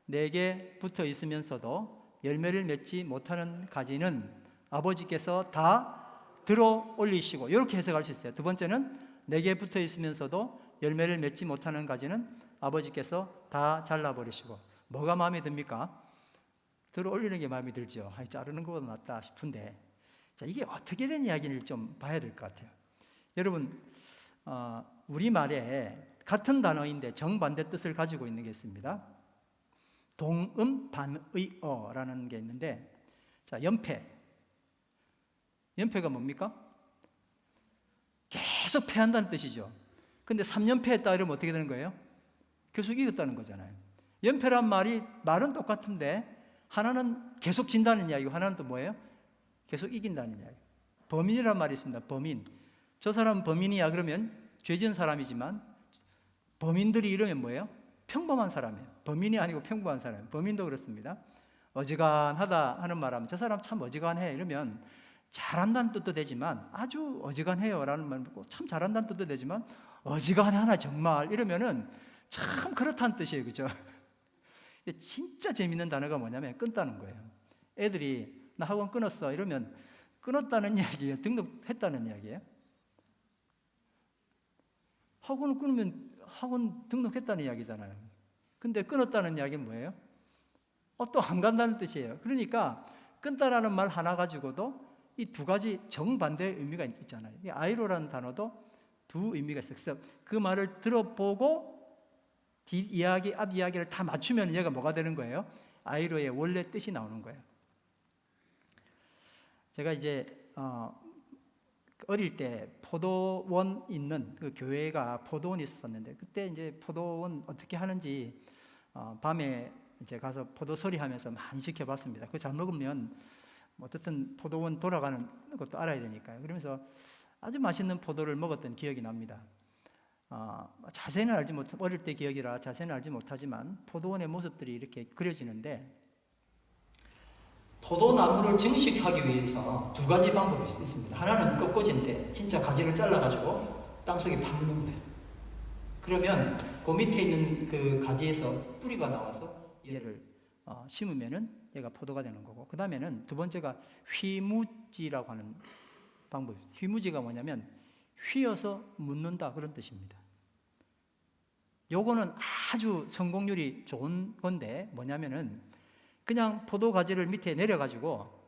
내게 붙어 있으면서도 열매를 맺지 못하는 가지는 아버지께서 다 들어 올리시고, 이렇게 해석할 수 있어요. 두 번째는 내게 붙어 있으면서도 열매를 맺지 못하는 가지는 아버지께서 다 잘라버리시고. 뭐가 마음에 듭니까? 들어 올리는 게 마음에 들죠. 자르는 것보다 낫다 싶은데, 자, 이게 어떻게 된 이야기를 좀 봐야 될 것 같아요. 여러분, 우리말에 같은 단어인데 정반대 뜻을 가지고 있는 게 있습니다. 동음반의어라는 게 있는데, 자, 연패가 뭡니까? 계속 패한다는 뜻이죠. 근데 3연패 했다 이러면 어떻게 되는 거예요? 계속 이겼다는 거잖아요. 연패란 말은 똑같은데 하나는 계속 진다는 이야기고 하나는 또 뭐예요? 계속 이긴다는 이야기. 범인이란 말이 있습니다. 범인. 저 사람 범인이야 그러면 죄 지은 사람이지만 범인들이 이러면 뭐예요? 평범한 사람이에요. 범인이 아니고 평범한 사람이에요. 범인도 그렇습니다. 어지간하다 하는 말하면 저 사람 참 어지간해 이러면 잘한다는 뜻도 되지만 아주 어지간해요 라는 말 듣고 참 잘한다는 뜻도 되지만 어지간하나 정말 이러면은 참 그렇다는 뜻이에요. 그죠? 진짜 재밌는 단어가 뭐냐면 끊다는 거예요. 애들이 나 학원 끊었어 이러면 끊었다는 이야기예요? 등록했다는 이야기예요? 학원을 끊으면 학원 등록했다는 이야기잖아요. 근데 끊었다는 이야기는 뭐예요? 또 안 간다는 뜻이에요. 그러니까 끊다라는 말 하나 가지고도 이 두 가지 정반대의 의미가 있잖아요. 이 아이로라는 단어도 두 의미가 있어요. 그래서 그 말을 들어보고 뒷 이야기, 앞 이야기를 다 맞추면 얘가 뭐가 되는 거예요? 아이로의 원래 뜻이 나오는 거예요. 제가 이제 어릴 때 포도원 있는 그 교회가 포도원이 있었는데 그때 이제 포도원 어떻게 하는지 밤에 이제 가서 포도 서리하면서 많이 지켜봤습니다. 그거 잘 먹으면 어떻든 포도원 돌아가는 것도 알아야 되니까요. 그러면서 아주 맛있는 포도를 먹었던 기억이 납니다. 자세는 알지 못, 어릴 때 기억이라 자세는 알지 못하지만 포도원의 모습들이 이렇게 그려지는데 포도나무를 증식하기 위해서 두 가지 방법이 있습니다. 하나는 꺾어진데 진짜 가지를 잘라가지고 땅속에 파묻는 거예요. 그러면 그 밑에 있는 그 가지에서 뿌리가 나와서 얘를 심으면은 얘가 포도가 되는 거고 그 다음에는 두 번째가 휘무지라고 하는 방법입니다. 휘무지가 뭐냐면 휘어서 묻는다 그런 뜻입니다. 요거는 아주 성공률이 좋은 건데 뭐냐면은 그냥 포도 가지를 밑에 내려가지고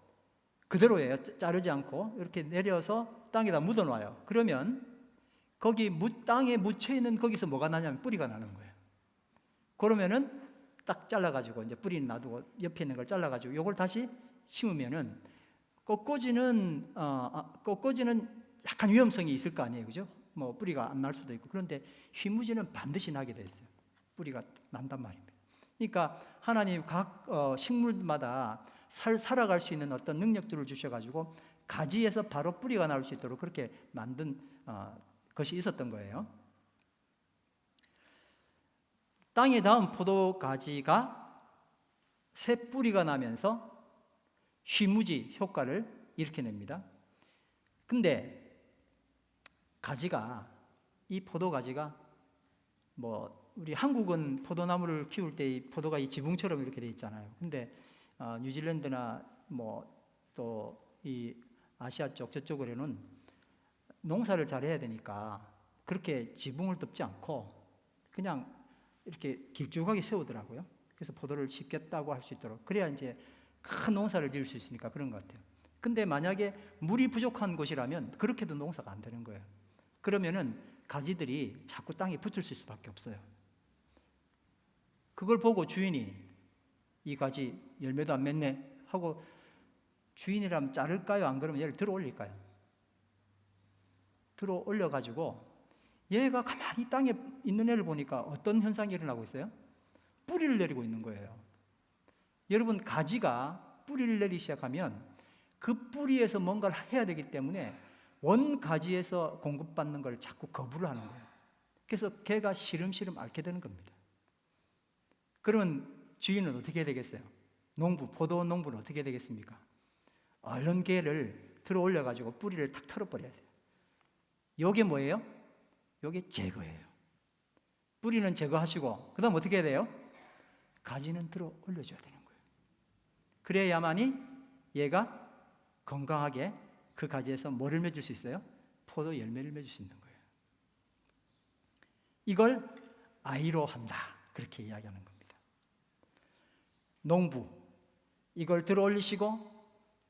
그대로예요. 자르지 않고 이렇게 내려서 땅에다 묻어놔요. 그러면 거기 땅에 묻혀있는 거기서 뭐가 나냐면 뿌리가 나는 거예요. 그러면은 딱 잘라가지고 이제 뿌리는 놔두고 옆에 있는 걸 잘라가지고 요걸 다시 심으면은 꺾어지는 약간 위험성이 있을 거 아니에요. 그죠? 뭐 뿌리가 안 날 수도 있고 그런데 휘무지는 반드시 나게 돼 있어요. 뿌리가 난단 말입니다. 그러니까 하나님 각 식물마다 살아갈 수 있는 어떤 능력들을 주셔가지고 가지에서 바로 뿌리가 나올 수 있도록 그렇게 만든 것이 있었던 거예요. 땅에 닿은 포도 가지가 새 뿌리가 나면서 휘무지 효과를 일으켜냅니다. 근데 이 포도 가지가 우리 한국은 포도나무를 키울 때 이 포도가 이 지붕처럼 이렇게 돼 있잖아요. 근데 뉴질랜드나 또 이 아시아 쪽 저쪽으로는 농사를 잘해야 되니까 그렇게 지붕을 덮지 않고 그냥 이렇게 길쭉하게 세우더라고요. 그래서 포도를 심겠다고 할 수 있도록 그래야 이제 큰 농사를 지을 수 있으니까 그런 것 같아요. 근데 만약에 물이 부족한 곳이라면 그렇게도 농사가 안 되는 거예요. 그러면은 가지들이 자꾸 땅에 붙을 수밖에 없어요. 그걸 보고 주인이 이 가지 열매도 안 맺네 하고 주인이라면 자를까요? 안 그러면 얘를 들어 올릴까요? 들어 올려가지고 얘가 가만히 땅에 있는 애를 보니까 어떤 현상이 일어나고 있어요? 뿌리를 내리고 있는 거예요. 여러분 가지가 뿌리를 내리기 시작하면 그 뿌리에서 뭔가를 해야 되기 때문에 원 가지에서 공급받는 걸 자꾸 거부를 하는 거예요. 그래서 걔가 시름시름 앓게 되는 겁니다. 그러면 주인은 어떻게 해야 되겠어요? 포도 농부는 어떻게 해야 되겠습니까? 얼른 걔를 들어 올려가지고 뿌리를 탁 털어버려야 돼요. 요게 뭐예요? 요게 제거예요. 뿌리는 제거하시고 그 다음 어떻게 해야 돼요? 가지는 들어 올려줘야 되는 거예요. 그래야만이 얘가 건강하게 그 가지에서 뭐를 맺을 수 있어요? 포도 열매를 맺을 수 있는 거예요. 이걸 아이로 한다 그렇게 이야기하는 겁니다. 농부 이걸 들어 올리시고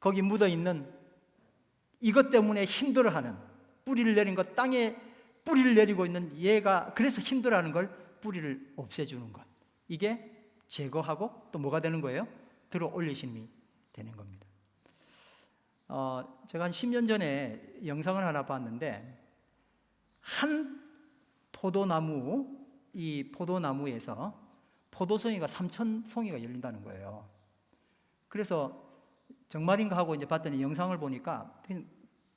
거기 묻어있는 이것 때문에 힘들어하는 뿌리를 내린 것 땅에 뿌리를 내리고 있는 얘가 그래서 힘들어하는 걸 뿌리를 없애주는 것 이게 제거하고 또 뭐가 되는 거예요? 들어 올리심이 되는 겁니다. 제가 한 10년 전에 영상을 하나 봤는데 한 포도나무 이 포도나무에서 포도송이가 3,000송이가 열린다는 거예요. 그래서 정말인가 하고 이제 봤더니 영상을 보니까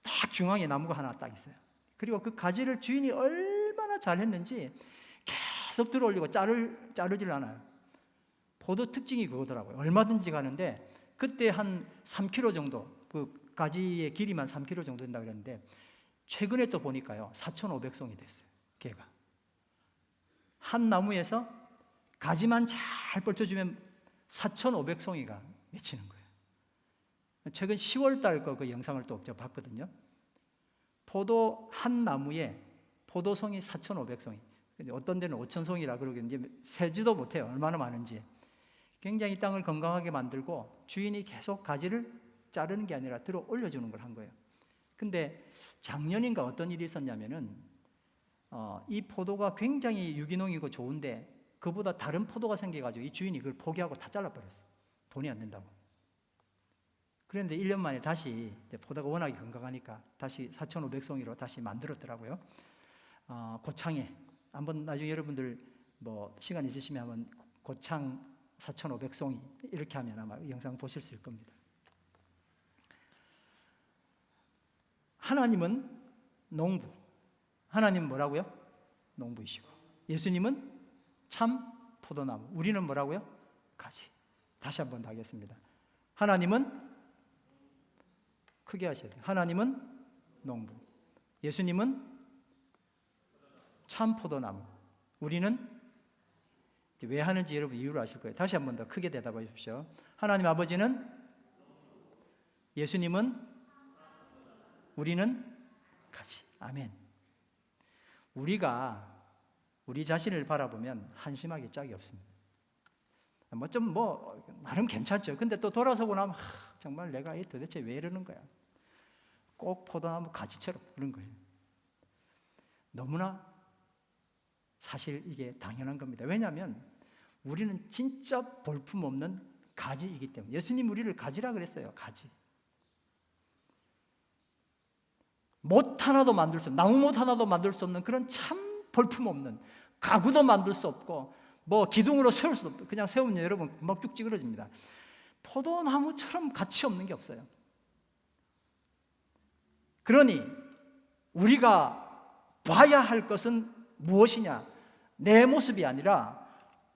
딱 중앙에 나무가 하나 딱 있어요. 그리고 그 가지를 주인이 얼마나 잘했는지 계속 들어올리고 자르질 않아요. 포도 특징이 그거더라고요. 얼마든지 가는데 그때 한 3km 정도, 그 가지의 길이만 3km 정도 된다 그랬는데 최근에 또 보니까요 4,500송이 됐어요. 개가 한 나무에서 가지만 잘 뻗쳐주면 4,500송이가 맺히는 거예요. 최근 10월 달 그 영상을 또 봤거든요. 포도 한 나무에 포도송이 4,500송이, 어떤 데는 5,000송이라 그러고 이제 세지도 못해요. 얼마나 많은지. 굉장히 땅을 건강하게 만들고 주인이 계속 가지를 자르는 게 아니라 들어 올려주는 걸 한 거예요. 근데 작년인가 어떤 일이 있었냐면은 이 포도가 굉장히 유기농이고 좋은데 그보다 다른 포도가 생겨가지고 이 주인이 그걸 포기하고 다 잘라버렸어. 돈이 안 된다고. 그런데 1년 만에 다시 포도가 워낙에 건강하니까 다시 4,500송이로 다시 만들었더라고요. 고창에 한번 나중에 여러분들 뭐 시간 있으시면 한번 고창 4,500송이 이렇게 하면 아마 영상 보실 수 있을 겁니다. 하나님은 농부. 하나님은 뭐라고요? 농부이시고 예수님은 참 포도나무. 우리는 뭐라고요? 가지. 다시 한번 더 하겠습니다. 하나님은 크게 하셔야 돼요. 하나님은 농부. 예수님은 참 포도나무. 우리는 왜 하는지 여러분 이유를 아실 거예요. 다시 한번 더 크게 대답해 주십시오. 하나님 아버지는, 예수님은, 우리는 가지. 아멘. 우리가 우리 자신을 바라보면 한심하기 짝이 없습니다. 나름 괜찮죠. 근데 또 돌아서고 나면 정말 내가 도대체 왜 이러는 거야. 꼭 포도나무 가지처럼 그런 거예요. 너무나 사실 이게 당연한 겁니다. 왜냐하면 우리는 진짜 볼품없는 가지이기 때문에. 예수님 우리를 가지라 그랬어요. 가지. 못 하나도 만들 수 없는, 나무못 하나도 만들 수 없는 그런 참 볼품없는, 가구도 만들 수 없고 뭐 기둥으로 세울 수도 없고 그냥 세우면 여러분 금방 쭉 찌그러집니다. 포도나무처럼 가치 없는 게 없어요. 그러니 우리가 봐야 할 것은 무엇이냐? 내 모습이 아니라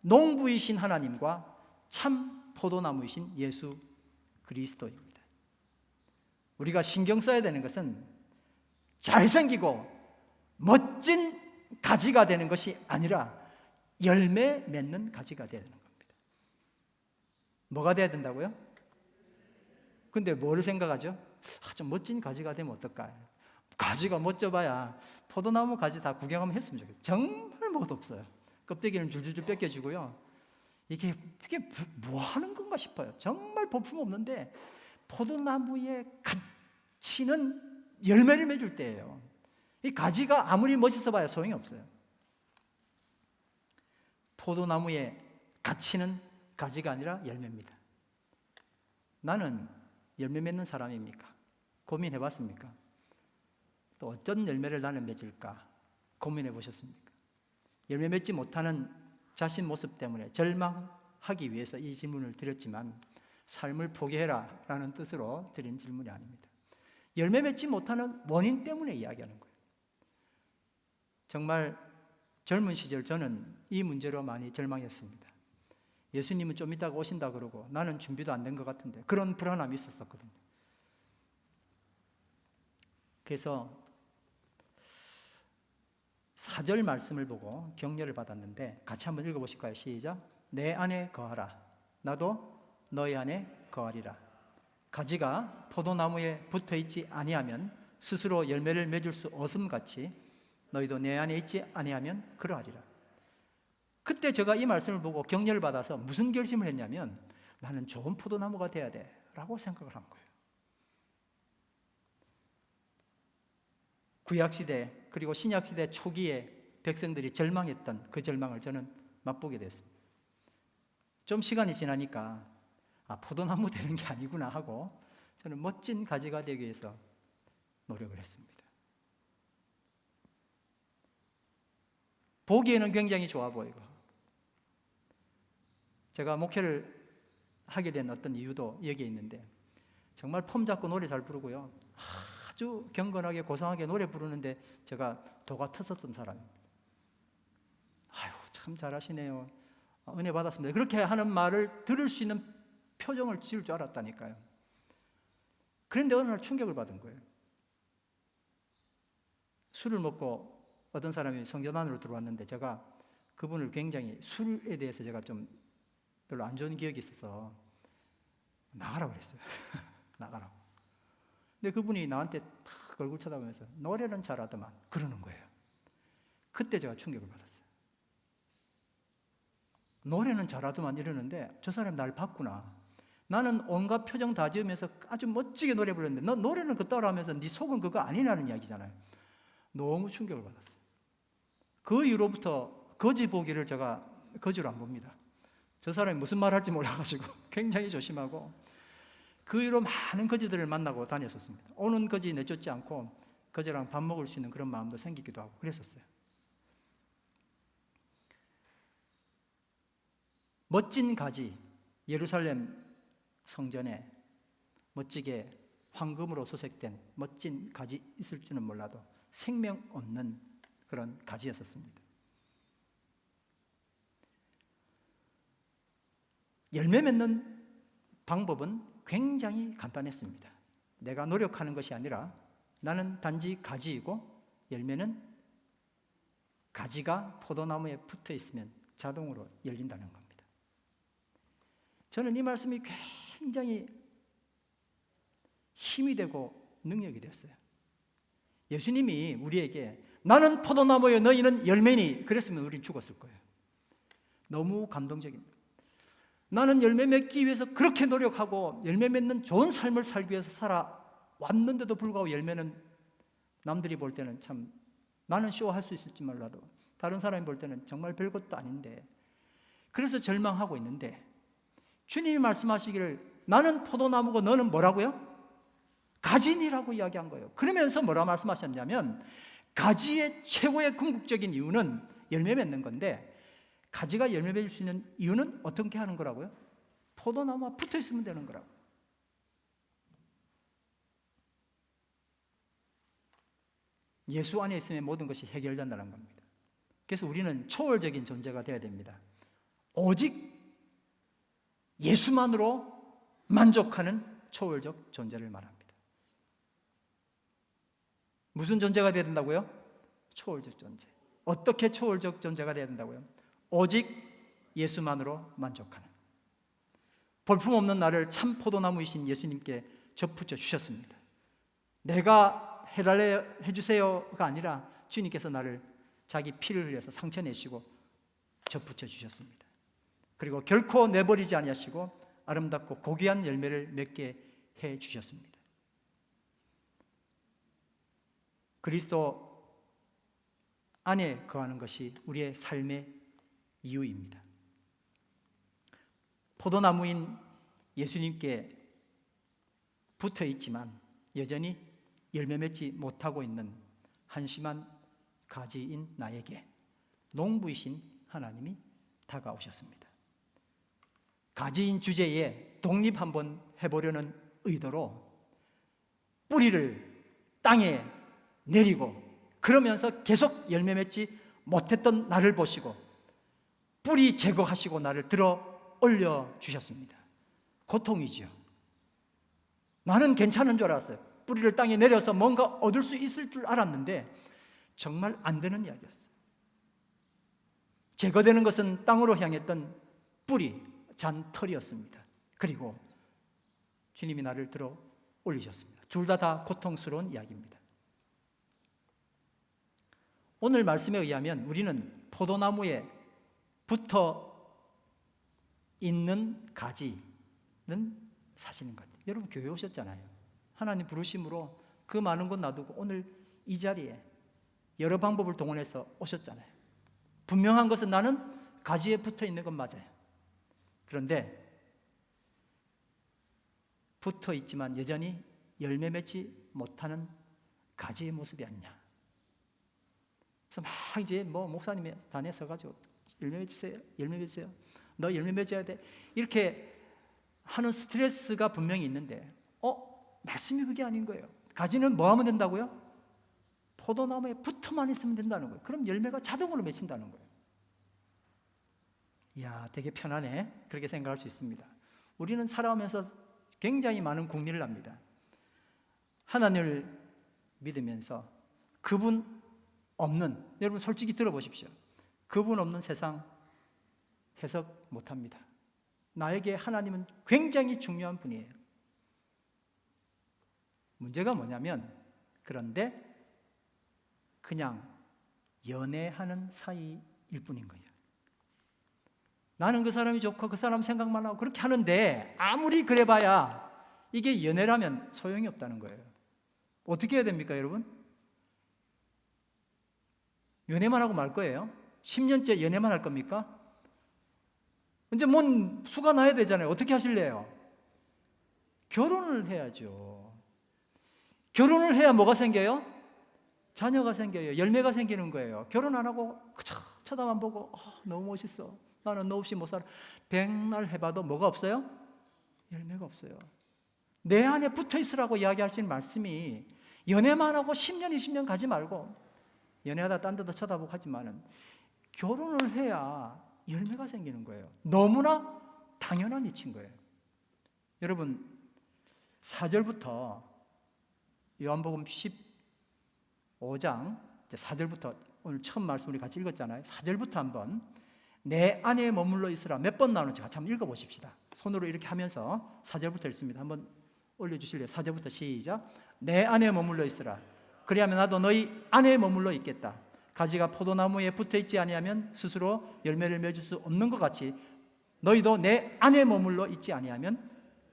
농부이신 하나님과 참 포도나무이신 예수 그리스도입니다. 우리가 신경 써야 되는 것은 잘생기고 멋진 가지가 되는 것이 아니라 열매 맺는 가지가 되는 겁니다. 뭐가 돼야 된다고요? 근데 뭘 생각하죠? 좀 멋진 가지가 되면 어떨까? 가지가 멋져봐야 포도나무 가지 다 구경하면 했으면 좋겠어요. 정말 멋없어요. 껍데기는 줄줄줄 뺏겨지고요. 이게 뭐 하는 건가 싶어요. 정말 볼품없는데 포도나무의 가치는 열매를 맺을 때예요. 이 가지가 아무리 멋있어 봐야 소용이 없어요. 포도나무의 가치는 가지가 아니라 열매입니다. 나는 열매 맺는 사람입니까? 고민해 봤습니까? 또 어떤 열매를 나는 맺을까? 고민해 보셨습니까? 열매 맺지 못하는 자신 모습 때문에 절망하기 위해서 이 질문을 드렸지만 삶을 포기해라 라는 뜻으로 드린 질문이 아닙니다. 열매 맺지 못하는 원인 때문에 이야기하는 거예요. 정말 젊은 시절 저는 이 문제로 많이 절망했습니다. 예수님은 좀 이따가 오신다 그러고 나는 준비도 안 된 것 같은데 그런 불안함이 있었거든요. 그래서 4절 말씀을 보고 격려를 받았는데 같이 한번 읽어보실까요? 시작. 내 안에 거하라. 나도 너희 안에 거하리라. 가지가 포도나무에 붙어있지 아니하면 스스로 열매를 맺을 수 없음같이 너희도 내 안에 있지 아니하면 그러하리라. 그때 제가 이 말씀을 보고 격려를 받아서 무슨 결심을 했냐면 나는 좋은 포도나무가 돼야 돼 라고 생각을 한 거예요. 구약시대 그리고 신약시대 초기에 백성들이 절망했던 그 절망을 저는 맛보게 됐습니다. 좀 시간이 지나니까 포도나무 되는 게 아니구나 하고 저는 멋진 가지가 되기 위해서 노력을 했습니다. 보기에는 굉장히 좋아 보이고, 제가 목회를 하게 된 어떤 이유도 여기에 있는데, 정말 폼 잡고 노래 잘 부르고요, 아주 경건하게 고상하게 노래 부르는데 제가 도가 터졌던 사람입니다. 아유, 참 잘하시네요, 은혜 받았습니다, 그렇게 하는 말을 들을 수 있는 표정을 지을 줄 알았다니까요. 그런데 어느 날 충격을 받은 거예요. 술을 먹고 어떤 사람이 성전 안으로 들어왔는데, 제가 그분을 굉장히, 술에 대해서 제가 좀 별로 안 좋은 기억이 있어서 나가라고 그랬어요. 나가라고. 근데 그분이 나한테 탁 얼굴 쳐다보면서 노래는 잘하더만 그러는 거예요. 그때 제가 충격을 받았어요. 노래는 잘하더만 이러는데 저 사람이 날 봤구나. 나는 온갖 표정 다 지으면서 아주 멋지게 노래 부르는데 너 노래는 그 따라하면서 네 속은 그거 아니라는 이야기잖아요. 너무 충격을 받았어요. 그 이후로부터 거지 보기를 제가 거지로 안 봅니다. 저 사람이 무슨 말 할지 몰라가지고 굉장히 조심하고, 그 이후로 많은 거지들을 만나고 다녔었습니다. 오는 거지 내쫓지 않고 거지랑 밥 먹을 수 있는 그런 마음도 생기기도 하고 그랬었어요. 멋진 가지, 예루살렘 성전에 멋지게 황금으로 소색된 멋진 가지 있을 줄은 몰라도 생명 없는 그런 가지였었습니다. 열매 맺는 방법은 굉장히 간단했습니다. 내가 노력하는 것이 아니라 나는 단지 가지이고 열매는 가지가 포도나무에 붙어 있으면 자동으로 열린다는 겁니다. 저는 이 말씀이 굉장히 힘이 되고 능력이 됐어요. 예수님이 우리에게 나는 포도나무여 너희는 열매니 그랬으면 우린 죽었을 거예요. 너무 감동적입니다. 나는 열매 맺기 위해서 그렇게 노력하고 열매 맺는 좋은 삶을 살기 위해서 살아왔는데도 불구하고 열매는 남들이 볼 때는 참, 나는 쇼할 수 있을지 몰라도 다른 사람이 볼 때는 정말 별것도 아닌데, 그래서 절망하고 있는데 주님이 말씀하시기를 나는 포도나무고 너는 뭐라고요? 가지니라고 이야기한 거예요. 그러면서 뭐라 말씀하셨냐면, 가지의 최고의 궁극적인 이유는 열매 맺는 건데, 가지가 열매 맺을 수 있는 이유는 어떻게 하는 거라고요? 포도나무와 붙어 있으면 되는 거라고. 예수 안에 있으면 모든 것이 해결된다는 겁니다. 그래서 우리는 초월적인 존재가 되어야 됩니다. 오직 예수만으로 만족하는 초월적 존재를 말합니다. 무슨 존재가 되어야 된다고요? 초월적 존재. 어떻게 초월적 존재가 되어야 된다고요? 오직 예수만으로 만족하는, 볼품없는 나를 참 포도나무이신 예수님께 접붙여 주셨습니다. 내가 해주세요가 아니라 주님께서 나를 자기 피를 흘려서 상처 내시고 접붙여 주셨습니다. 그리고 결코 내버리지 아니하시고 아름답고 고귀한 열매를 맺게 해 주셨습니다. 그리스도 안에 거하는 것이 우리의 삶의 이유입니다. 포도나무인 예수님께 붙어 있지만 여전히 열매 맺지 못하고 있는 한심한 가지인 나에게 농부이신 하나님이 다가오셨습니다. 가지인 주제에 독립 한번 해보려는 의도로 뿌리를 땅에 내리고, 그러면서 계속 열매 맺지 못했던 나를 보시고 뿌리 제거하시고 나를 들어 올려주셨습니다. 고통이죠. 나는 괜찮은 줄 알았어요. 뿌리를 땅에 내려서 뭔가 얻을 수 있을 줄 알았는데 정말 안 되는 이야기였어요. 제거되는 것은 땅으로 향했던 뿌리, 잔털이었습니다. 그리고 주님이 나를 들어 올리셨습니다. 둘 다 고통스러운 이야기입니다. 오늘 말씀에 의하면 우리는 포도나무에 붙어 있는 가지는 사실인 것 같아요. 여러분 교회 오셨잖아요. 하나님 부르심으로 그 많은 것 놔두고 오늘 이 자리에 여러 방법을 동원해서 오셨잖아요. 분명한 것은 나는 가지에 붙어 있는 건 맞아요. 그런데 붙어 있지만 여전히 열매 맺지 못하는 가지의 모습이 아니냐. 그래서 막 이제 뭐 목사님이 단에 서가지고 열매 맺으세요, 열매 맺으세요, 너 열매 맺어야 돼, 이렇게 하는 스트레스가 분명히 있는데 말씀이 그게 아닌 거예요. 가지는 뭐 하면 된다고요? 포도나무에 붙어만 있으면 된다는 거예요. 그럼 열매가 자동으로 맺힌다는 거예요. 이야, 되게 편하네, 그렇게 생각할 수 있습니다. 우리는 살아오면서 굉장히 많은 국리를 합니다. 하나님을 믿으면서 그분 없는, 여러분 솔직히 들어보십시오. 그분 없는 세상 해석 못합니다. 나에게 하나님은 굉장히 중요한 분이에요. 문제가 뭐냐면, 그런데 그냥 연애하는 사이일 뿐인 거예요. 나는 그 사람이 좋고 그 사람 생각만 하고 그렇게 하는데 아무리 그래봐야 이게 연애라면 소용이 없다는 거예요. 어떻게 해야 됩니까, 여러분? 연애만 하고 말 거예요? 10년째 연애만 할 겁니까? 이제 뭔 수가 나야 되잖아요. 어떻게 하실래요? 결혼을 해야죠. 결혼을 해야 뭐가 생겨요? 자녀가 생겨요. 열매가 생기는 거예요. 결혼 안 하고 그저 쳐다만 보고 너무 멋있어, 나는 너 없이 못 살아, 백날 해봐도 뭐가 없어요? 열매가 없어요. 내 안에 붙어 있으라고 이야기하시는 말씀이, 연애만 하고 10년, 20년 가지 말고, 연애하다 딴 데도 쳐다보고 하지만은 결혼을 해야 열매가 생기는 거예요. 너무나 당연한 이치인 거예요. 여러분, 4절부터 요한복음 15장 4절부터 오늘 처음 말씀 우리 같이 읽었잖아요. 4절부터 한번 내 안에 머물러 있으라 몇 번 나오는지 같이 한번 읽어보십시다. 손으로 이렇게 하면서 4절부터 읽습니다. 한번 올려주실래요? 4절부터 시작. 내 안에 머물러 있으라. 그리하면 나도 너희 안에 머물러 있겠다. 가지가 포도나무에 붙어있지 아니하면 스스로 열매를 맺을 수 없는 것 같이 너희도 내 안에 머물러 있지 아니하면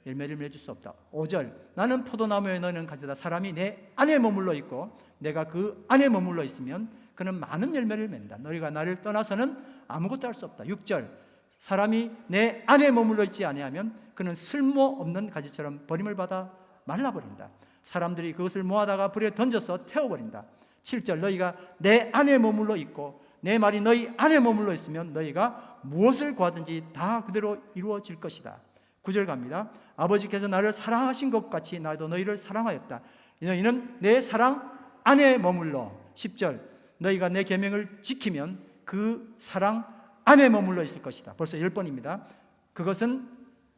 열매를 맺을 수 없다. 5절. 나는 포도나무에 너는 가지다. 사람이 내 안에 머물러 있고 내가 그 안에 머물러 있으면 그는 많은 열매를 맺는다. 너희가 나를 떠나서는 아무것도 할 수 없다. 6절. 사람이 내 안에 머물러 있지 아니하면 그는 쓸모없는 가지처럼 버림을 받아 말라버린다. 사람들이 그것을 모아다가 불에 던져서 태워버린다. 7절. 너희가 내 안에 머물러 있고 내 말이 너희 안에 머물러 있으면 너희가 무엇을 구하든지 다 그대로 이루어질 것이다. 9절 갑니다. 아버지께서 나를 사랑하신 것 같이 나도 너희를 사랑하였다. 너희는 내 사랑 안에 머물러. 10절. 너희가 내 계명을 지키면 그 사랑 안에 머물러 있을 것이다. 벌써 10번입니다. 그것은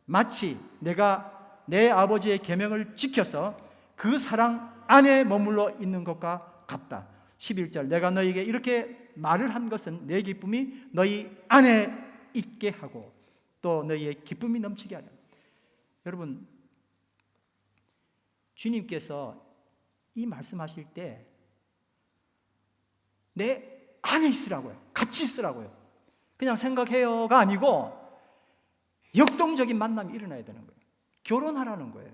마치 내가 내 아버지의 계명을 지켜서 그 사랑 안에 머물러 있는 것과 같다. 11절. 내가 너희에게 이렇게 말을 한 것은 내 기쁨이 너희 안에 있게 하고 또 너희의 기쁨이 넘치게 하려. 여러분, 주님께서 이 말씀하실 때 내 안에 있으라고요. 같이 있으라고요. 그냥 생각해요가 아니고 역동적인 만남이 일어나야 되는 거예요. 결혼하라는 거예요.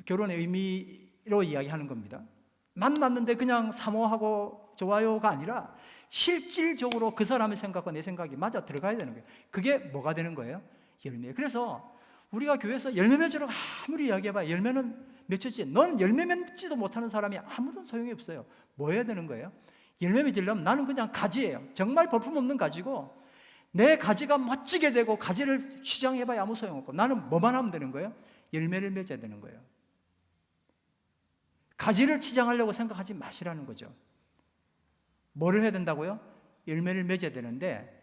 결혼의 의미로 이야기하는 겁니다. 만났는데 그냥 사모하고 좋아요가 아니라 실질적으로 그 사람의 생각과 내 생각이 맞아 들어가야 되는 거예요. 그게 뭐가 되는 거예요? 열매. 그래서 우리가 교회에서 열매 맺으라고 아무리 이야기해봐야 열매는 맺혔지. 넌 열매 맺지도 못하는 사람이 아무런 소용이 없어요. 뭐 해야 되는 거예요? 열매 맺으려면 나는 그냥 가지예요. 정말 볼품없는 가지고 내 가지가 멋지게 되고 가지를 치장해봐야 아무 소용없고 나는 뭐만 하면 되는 거예요? 열매를 맺어야 되는 거예요. 가지를 치장하려고 생각하지 마시라는 거죠. 뭐를 해야 된다고요? 열매를 맺어야 되는데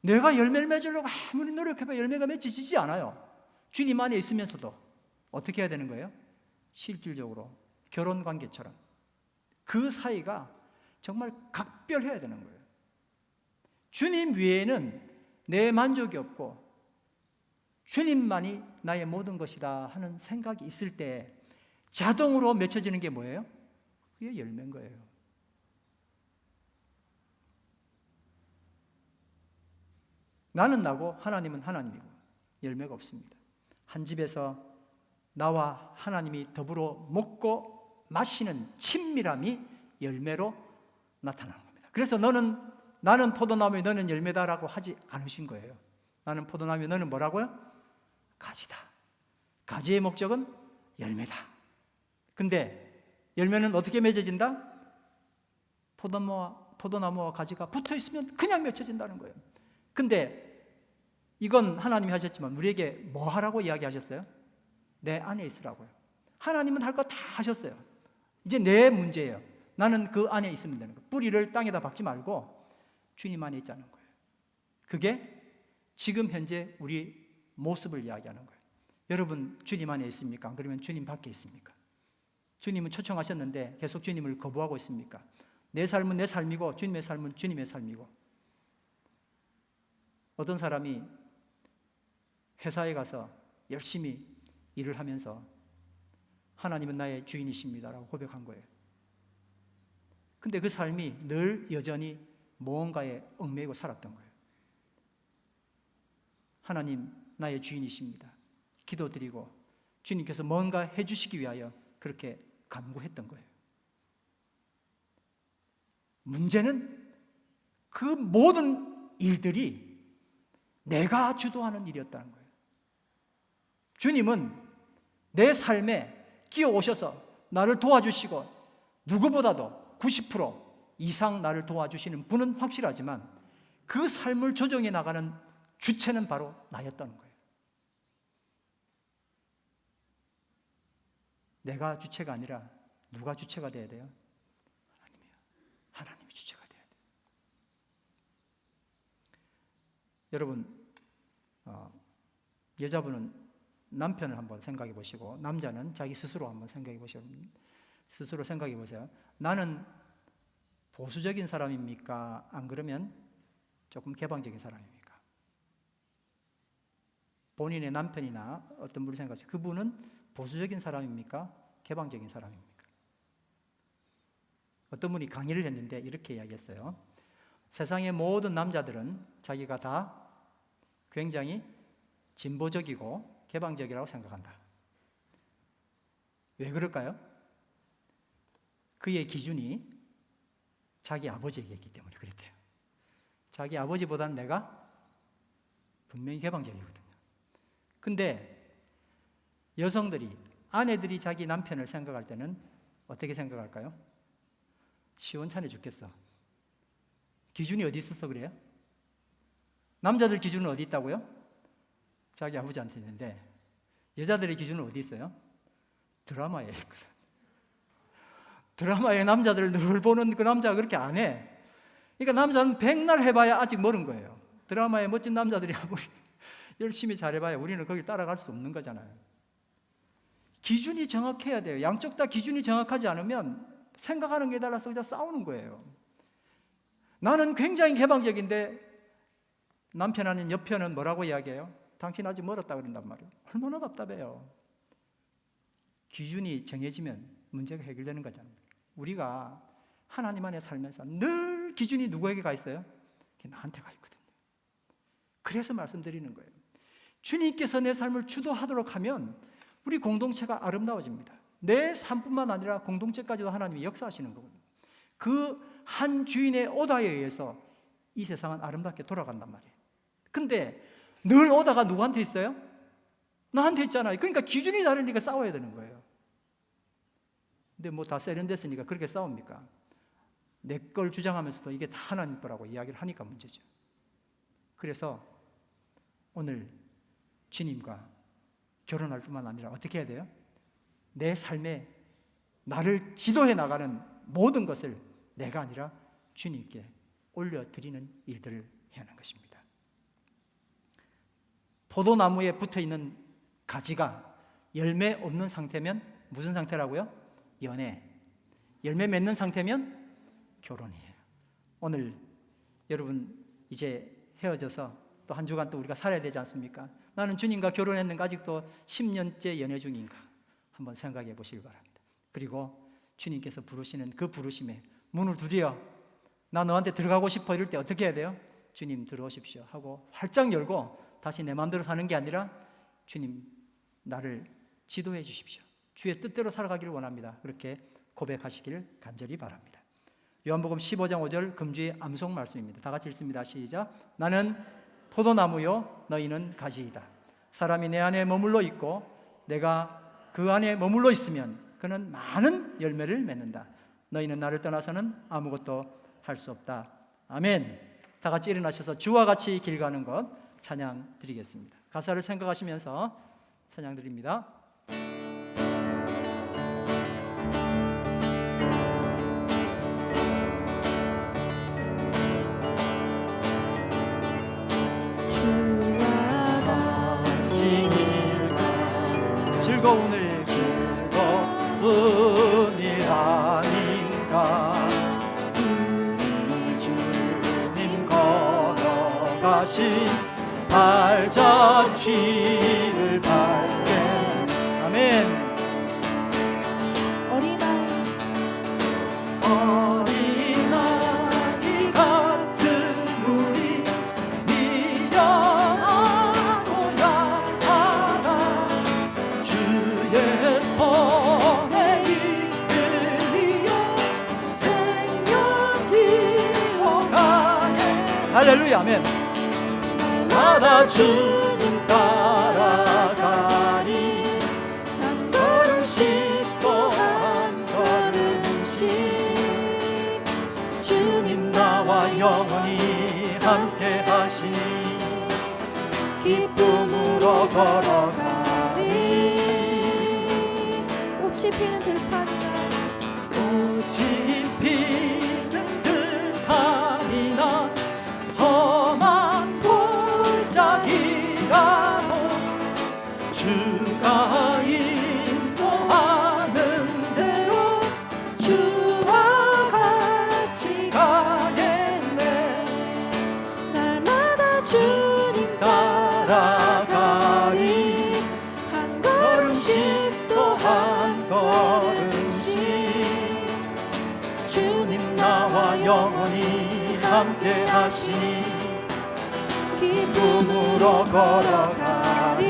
내가 열매를 맺으려고 아무리 노력해봐 열매가 맺히지 않아요. 주님 안에 있으면서도 어떻게 해야 되는 거예요? 실질적으로 결혼관계처럼 그 사이가 정말 각별해야 되는 거예요. 주님 외에는 내 만족이 없고 주님만이 나의 모든 것이다 하는 생각이 있을 때 자동으로 맺혀지는 게 뭐예요? 그게 열매인 거예요. 나는 나고 하나님은 하나님이고 열매가 없습니다. 한 집에서 나와 하나님이 더불어 먹고 마시는 친밀함이 열매로 나타나는 겁니다. 그래서 나는 포도나무에 너는 열매다라고 하지 않으신 거예요. 나는 포도나무에 너는 뭐라고요? 가지다. 가지의 목적은 열매다. 근데 열매는 어떻게 맺어진다? 포도나무와 가지가 붙어 있으면 그냥 맺혀진다는 거예요. 근데 이건 하나님이 하셨지만 우리에게 뭐 하라고 이야기하셨어요? 내 안에 있으라고요. 하나님은 할 거 다 하셨어요. 이제 내 문제예요. 나는 그 안에 있으면 되는 거예요. 뿌리를 땅에다 박지 말고 주님 안에 있자는 거예요. 그게 지금 현재 우리 모습을 이야기하는 거예요. 여러분 주님 안에 있습니까? 그러면 주님 밖에 있습니까? 주님은 초청하셨는데 계속 주님을 거부하고 있습니까? 내 삶은 내 삶이고 주님의 삶은 주님의 삶이고. 어떤 사람이 회사에 가서 열심히 일을 하면서 하나님은 나의 주인이십니다라고 고백한 거예요. 근데 그 삶이 늘 여전히 무언가에 얽매이고 살았던 거예요. 하나님 나의 주인이십니다. 기도드리고 주님께서 뭔가 해주시기 위하여 그렇게 간구했던 거예요. 문제는 그 모든 일들이 내가 주도하는 일이었다는 거예요. 주님은 내 삶에 끼어오셔서 나를 도와주시고 누구보다도 90% 이상 나를 도와주시는 분은 확실하지만 그 삶을 조정해 나가는 주체는 바로 나였다는 거예요. 내가 주체가 아니라 누가 주체가 돼야 돼요? 하나님이요. 하나님이 주체가 돼야 돼요. 여러분, 여자분은 남편을 한번 생각해 보시고 남자는 자기 스스로 한번 생각해 보시고 스스로 생각해 보세요. 나는 보수적인 사람입니까? 안 그러면 조금 개방적인 사람입니까? 본인의 남편이나 어떤 분을 생각하세요. 그분은 보수적인 사람입니까? 개방적인 사람입니까? 어떤 분이 강의를 했는데 이렇게 이야기했어요. 세상의 모든 남자들은 자기가 다 굉장히 진보적이고 개방적이라고 생각한다. 왜 그럴까요? 그의 기준이 자기 아버지에게 있기 때문에 그랬대요. 자기 아버지보다는 내가 분명히 개방적이거든요. 근데 여성들이, 아내들이 자기 남편을 생각할 때는 어떻게 생각할까요? 시원찮아 죽겠어. 기준이 어디 있어서 그래요? 남자들 기준은 어디 있다고요? 자기 아버지한테 있는데 여자들의 기준은 어디 있어요? 드라마에 있거든. 드라마에 남자들을 늘 보는 그 남자가 그렇게 안 해. 그러니까 남자는 백날 해봐야 아직 멀은 거예요. 드라마에 멋진 남자들이 아무리 열심히 잘해봐야 우리는 거길 따라갈 수 없는 거잖아요. 기준이 정확해야 돼요. 양쪽 다 기준이 정확하지 않으면 생각하는 게 달라서 그냥 싸우는 거예요. 나는 굉장히 개방적인데 남편 아닌 옆편은 뭐라고 이야기해요? 당신 아직 멀었다 그런단 말이에요. 얼마나 답답해요. 기준이 정해지면 문제가 해결되는 거잖아요. 우리가 하나님 안에 살면서 늘 기준이 누구에게 가 있어요? 나한테 가 있거든요. 그래서 말씀드리는 거예요. 주님께서 내 삶을 주도하도록 하면 우리 공동체가 아름다워집니다. 내 삶뿐만 아니라 공동체까지도 하나님이 역사하시는 거거든요. 그 한 주인의 오다에 의해서 이 세상은 아름답게 돌아간단 말이에요. 근데 늘 오다가 누구한테 있어요? 나한테 있잖아요. 그러니까 기준이 다르니까 싸워야 되는 거예요. 근데 뭐 다 세련됐으니까 그렇게 싸웁니까? 내 걸 주장하면서도 이게 다 하나님 거라고 이야기를 하니까 문제죠. 그래서 오늘 주님과 결혼할 뿐만 아니라 어떻게 해야 돼요? 내 삶에 나를 지도해 나가는 모든 것을 내가 아니라 주님께 올려드리는 일들을 해야 하는 것입니다. 포도나무에 붙어있는 가지가 열매 없는 상태면 무슨 상태라고요? 연애. 열매 맺는 상태면 결혼이에요. 오늘 여러분 이제 헤어져서 또 한 주간 또 우리가 살아야 되지 않습니까? 나는 주님과 결혼했는가 아직도 10년째 연애 중인가 한번 생각해 보시기 바랍니다. 그리고 주님께서 부르시는 그 부르심에 문을 두드려 나 너한테 들어가고 싶어 이럴 때 어떻게 해야 돼요? 주님 들어오십시오 하고 활짝 열고 다시 내 마음대로 사는 게 아니라 주님 나를 지도해 주십시오. 주의 뜻대로 살아가기를 원합니다. 그렇게 고백하시기를 간절히 바랍니다. 요한복음 15장 5절 금주의 암송 말씀입니다. 다 같이 읽습니다. 시작. 나는 포도나무요 너희는 가지이다. 사람이 내 안에 머물러 있고 내가 그 안에 머물러 있으면 그는 많은 열매를 맺는다. 너희는 나를 떠나서는 아무것도 할 수 없다. 아멘. 다 같이 일어나셔서 주와 같이 길 가는 것 찬양 드리겠습니다. 가사를 생각하시면서 찬양 드립니다. 주와 같이 길 가는 즐거운 일 아닌가. 우리 주님 걸어가신 발자취를 밟게. 아멘. 어린아이 같은 우리 미련하고 약하다 주의 손에 이끌리어 생명길로 가네. 할렐루야. 아멘. 날마다 주님 따라가리. 한 걸음씩 또 한 걸음씩 주님 나와 영원히 함께 하시니 기쁨으로 걸어가리. 꽃이 피는 들판이야 꽃이 피는 들판이나 험한 골짜기라도 주가 인도하는 대로 주와 같이 가겠네. 날마다 주님 따라가리. 한 걸음씩 또 한 걸음씩 주님 나와 영원히 함께 하시니 기쁨으로 걸어가리.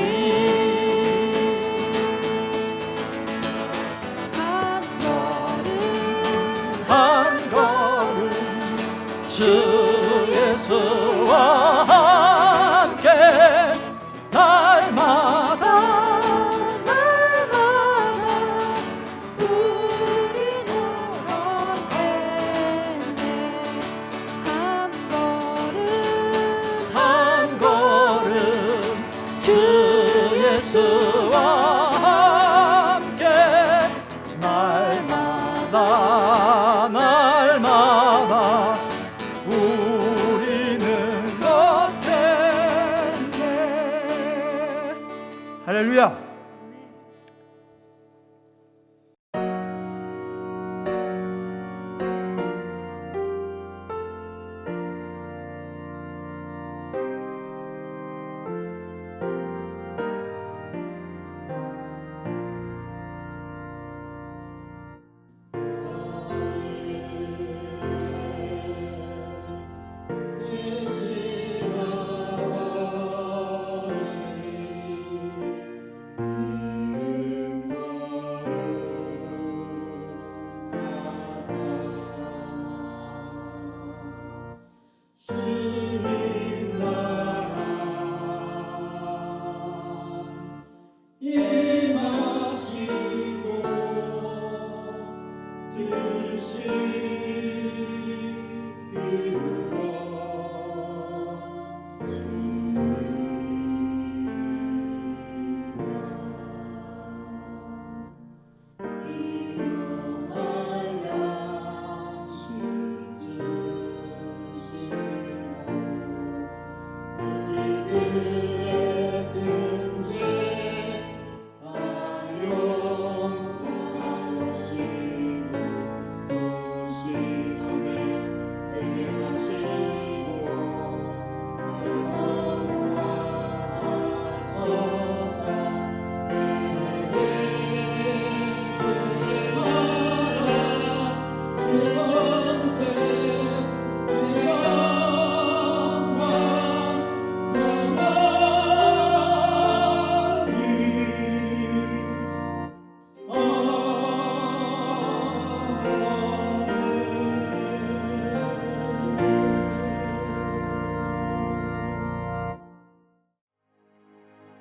한 걸음 주 예수와 함께 날마다 우리는 걷겠네. 한 걸음 주 예수와 함께 날마다 우리는 걷겠네. 할렐루야.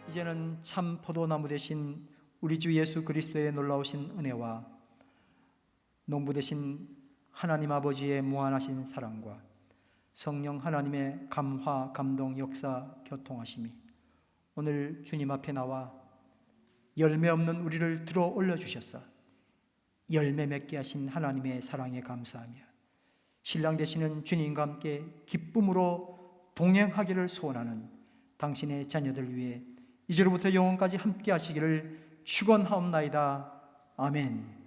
이제는 참 포도나무 되신 우리 주 예수 그리스도의 놀라우신 은혜와 농부 되신 하나님 아버지의 무한하신 사랑과 성령 하나님의 감화, 감동, 역사, 교통하심이 오늘 주님 앞에 나와 열매 없는 우리를 들어 올려주셔서 열매 맺게 하신 하나님의 사랑에 감사하며 신랑 되시는 주님과 함께 기쁨으로 동행하기를 소원하는 당신의 자녀들 위해 이제로부터 영원까지 함께 하시기를 축원하옵나이다. 아멘.